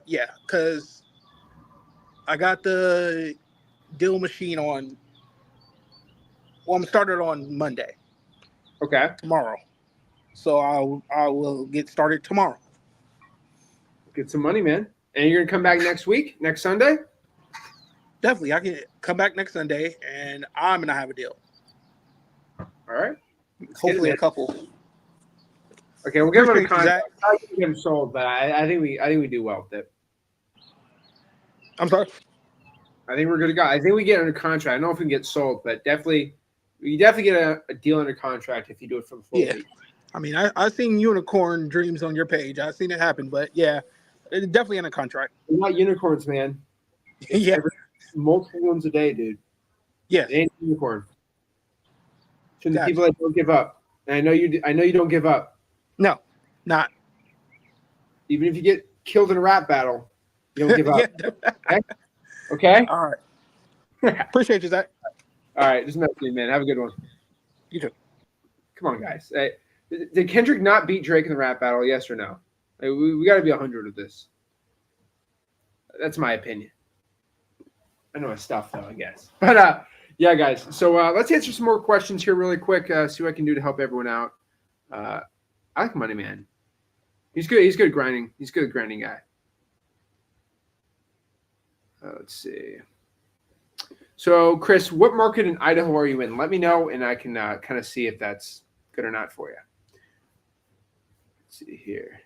Yeah, because I got the deal machine on. Well, I'm started on Monday, Okay. tomorrow. So I will get started tomorrow. Get some money, man. And you're gonna come back next week, next Sunday? Definitely, I can come back next Sunday, and I'm gonna have a deal. All right. Hopefully, a couple. Okay, we'll get him on a Appreciate you, contract. Zach. I can get him sold, but I think we do well with it. I'm sorry. I think we're good to go. I think we get under contract. I don't know if we can get sold, but you definitely get a deal under contract if you do it for the full week. I mean, I seen unicorn dreams on your page. I've seen it happen, but yeah, it's definitely in a contract. We're not unicorns, man. Yeah. Multiple ones a day, dude. Yes. It ain't unicorn. To the Gotcha. people that don't give up. And I know you don't give up. No, not. Even if you get killed in a rap battle, you don't give up. Yeah. Okay? All right. Appreciate you, Zach. All right. Just messing with me, man. Have a good one. You too. Come on, guys. Hey, did Kendrick not beat Drake in the rap battle? Yes or no? Like, we got to be 100 with this. That's my opinion. I know my stuff, though, I guess. But, yeah, guys. So let's answer some more questions here really quick. See what I can do to help everyone out. I like Money Man. He's good. He's good at grinding. He's good at grinding guy. Let's see. So, Chris, what market in Idaho are you in? Let me know, and I can kind of see if that's good or not for you. Let's see here.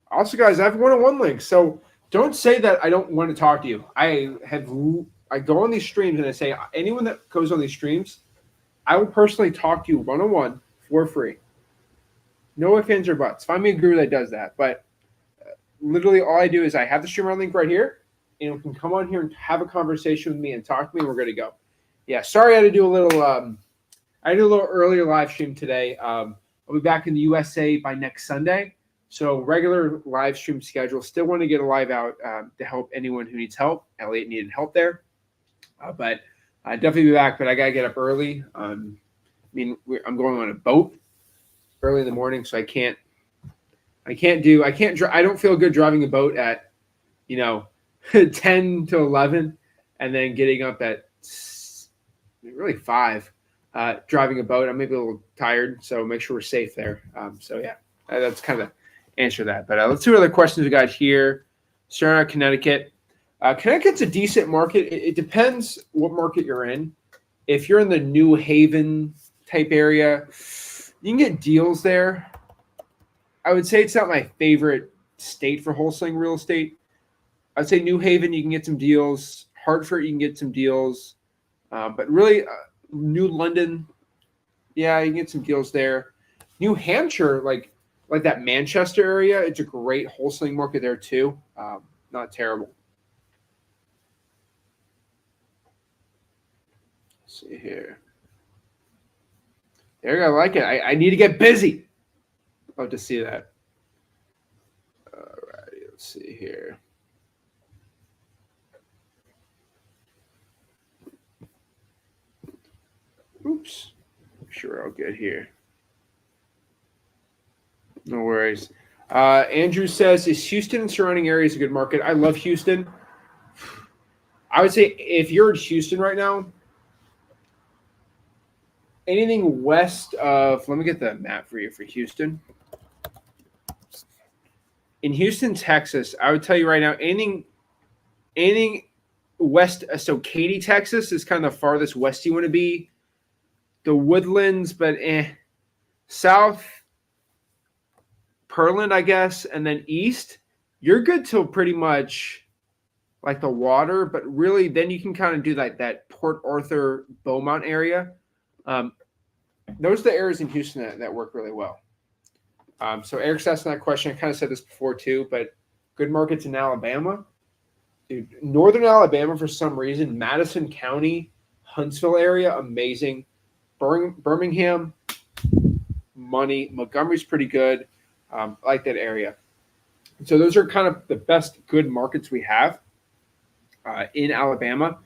Also, guys, I have one-on-one links. So don't say that I don't want to talk to you. I go on these streams and I say anyone that goes on these streams, I will personally talk to you one-on-one for free. No ifs, ands, or buts. Find me a guru that does that. But literally all I do is I have the streamer link right here, and you can come on here and have a conversation with me and talk to me, and we're good to go. Yeah, sorry I had to do a little earlier live stream today. I'll be back in the USA by next Sunday. So regular live stream schedule. Still want to get a live out to help anyone who needs help. Elliot needed help there. But I'll definitely be back, but I got to get up early. I'm going on a boat early in the morning, so I don't feel good driving a boat at, 10 to 11 and then getting up at really 5, driving a boat. I'm maybe a little tired, so make sure we're safe there. So yeah, that's kind of answer that. But let's see what other questions we got here. Starting out Connecticut. Connecticut's a decent market. It depends what market you're in. If you're in the New Haven type area, you can get deals there. I would say it's not my favorite state for wholesaling real estate. I'd say New Haven, you can get some deals. Hartford, you can get some deals. But really, New London, yeah, you can get some deals there. New Hampshire, like that Manchester area, it's a great wholesaling market there too. Not terrible. Let's see here. There, I like it. I need to get busy. Love to see that. All righty, let's see here. Oops. Make sure we're all good here. No worries. Andrew says, is Houston and surrounding areas a good market? I love Houston. I would say if you're in Houston right now, anything west of, let me get the map for you for Houston. In Houston, Texas, I would tell you right now, anything west, so Katy, Texas is kind of the farthest west you want to be. The Woodlands, but south, Pearland, I guess, and then east, you're good till pretty much like the water, but really then you can kind of do like that Port Arthur, Beaumont area. Those are the areas in Houston that work really well. So Eric's asking that question. I kind of said this before too, but good markets in Alabama. Dude, northern Alabama, for some reason, Madison County, Huntsville area, amazing. Birmingham, money. Montgomery's pretty good. I like that area. So those are kind of the best good markets we have in Alabama.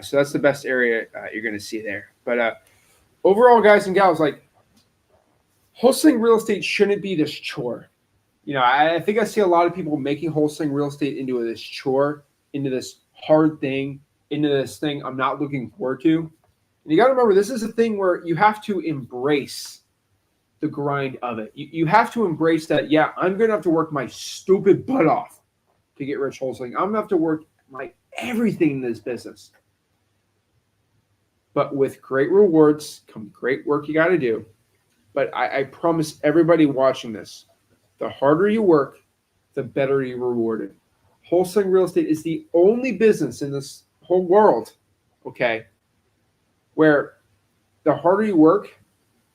So that's the best area you're going to see there. But overall, guys and gals, like wholesaling real estate shouldn't be this chore. I think I see a lot of people making wholesaling real estate into this chore, into this hard thing, into this thing I'm not looking forward to. And you got to remember, this is a thing where you have to embrace the grind of it. You have to embrace that, yeah, I'm going to have to work my stupid butt off to get rich wholesaling. I'm going to have to work my everything in this business. But with great rewards come great work you got to do. But I promise everybody watching this, the harder you work, the better you're rewarded. Wholesaling real estate is the only business in this whole world, okay, where the harder you work,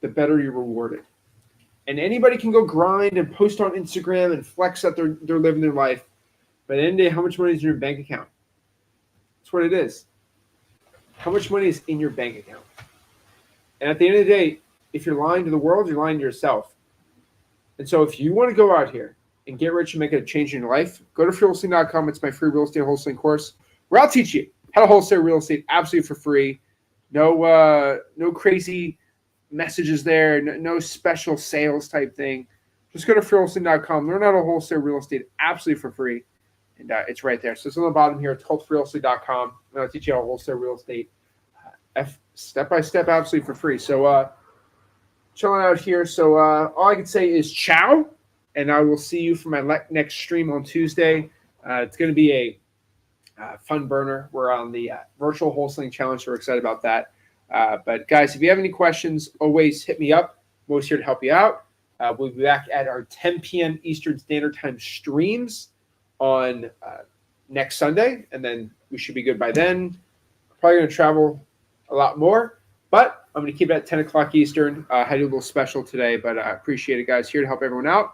the better you're rewarded. And anybody can go grind and post on Instagram and flex that they're living their life. But at the end of the day, how much money is in your bank account? That's what it is. How much money is in your bank account? And at the end of the day, if you're lying to the world, you're lying to yourself. And so if you want to go out here and get rich and make a change in your life, go to freewholesaling.com. It's my free real estate wholesaling course where I'll teach you how to wholesale real estate absolutely for free. No crazy messages there, no special sales type thing. Just go to freewholesaling.com. Learn how to wholesale real estate absolutely for free. And it's right there. So it's on the bottom here. It's called freewholesaling.com. And I'll teach you how to wholesale real estate step by step absolutely for free. So chilling out here. So all I can say is ciao, and I will see you for my next stream on Tuesday. It's going to be a fun burner. We're on the virtual wholesaling challenge, so we're excited about that. But guys, if you have any questions, always hit me up. I'm always here to help you out. We'll be back at our 10 p.m. Eastern Standard Time streams on next Sunday, and then we should be good by then. Probably going to travel a lot more, but I'm going to keep it at 10 o'clock Eastern. I had a little special today, but I appreciate it, guys. Here to help everyone out.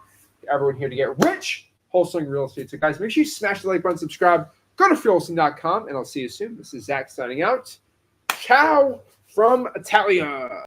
Everyone here to get rich wholesaling real estate. So, guys, make sure you smash the like button, subscribe. Go to freewholesaling.com, and I'll see you soon. This is Zach signing out. Ciao from Italia.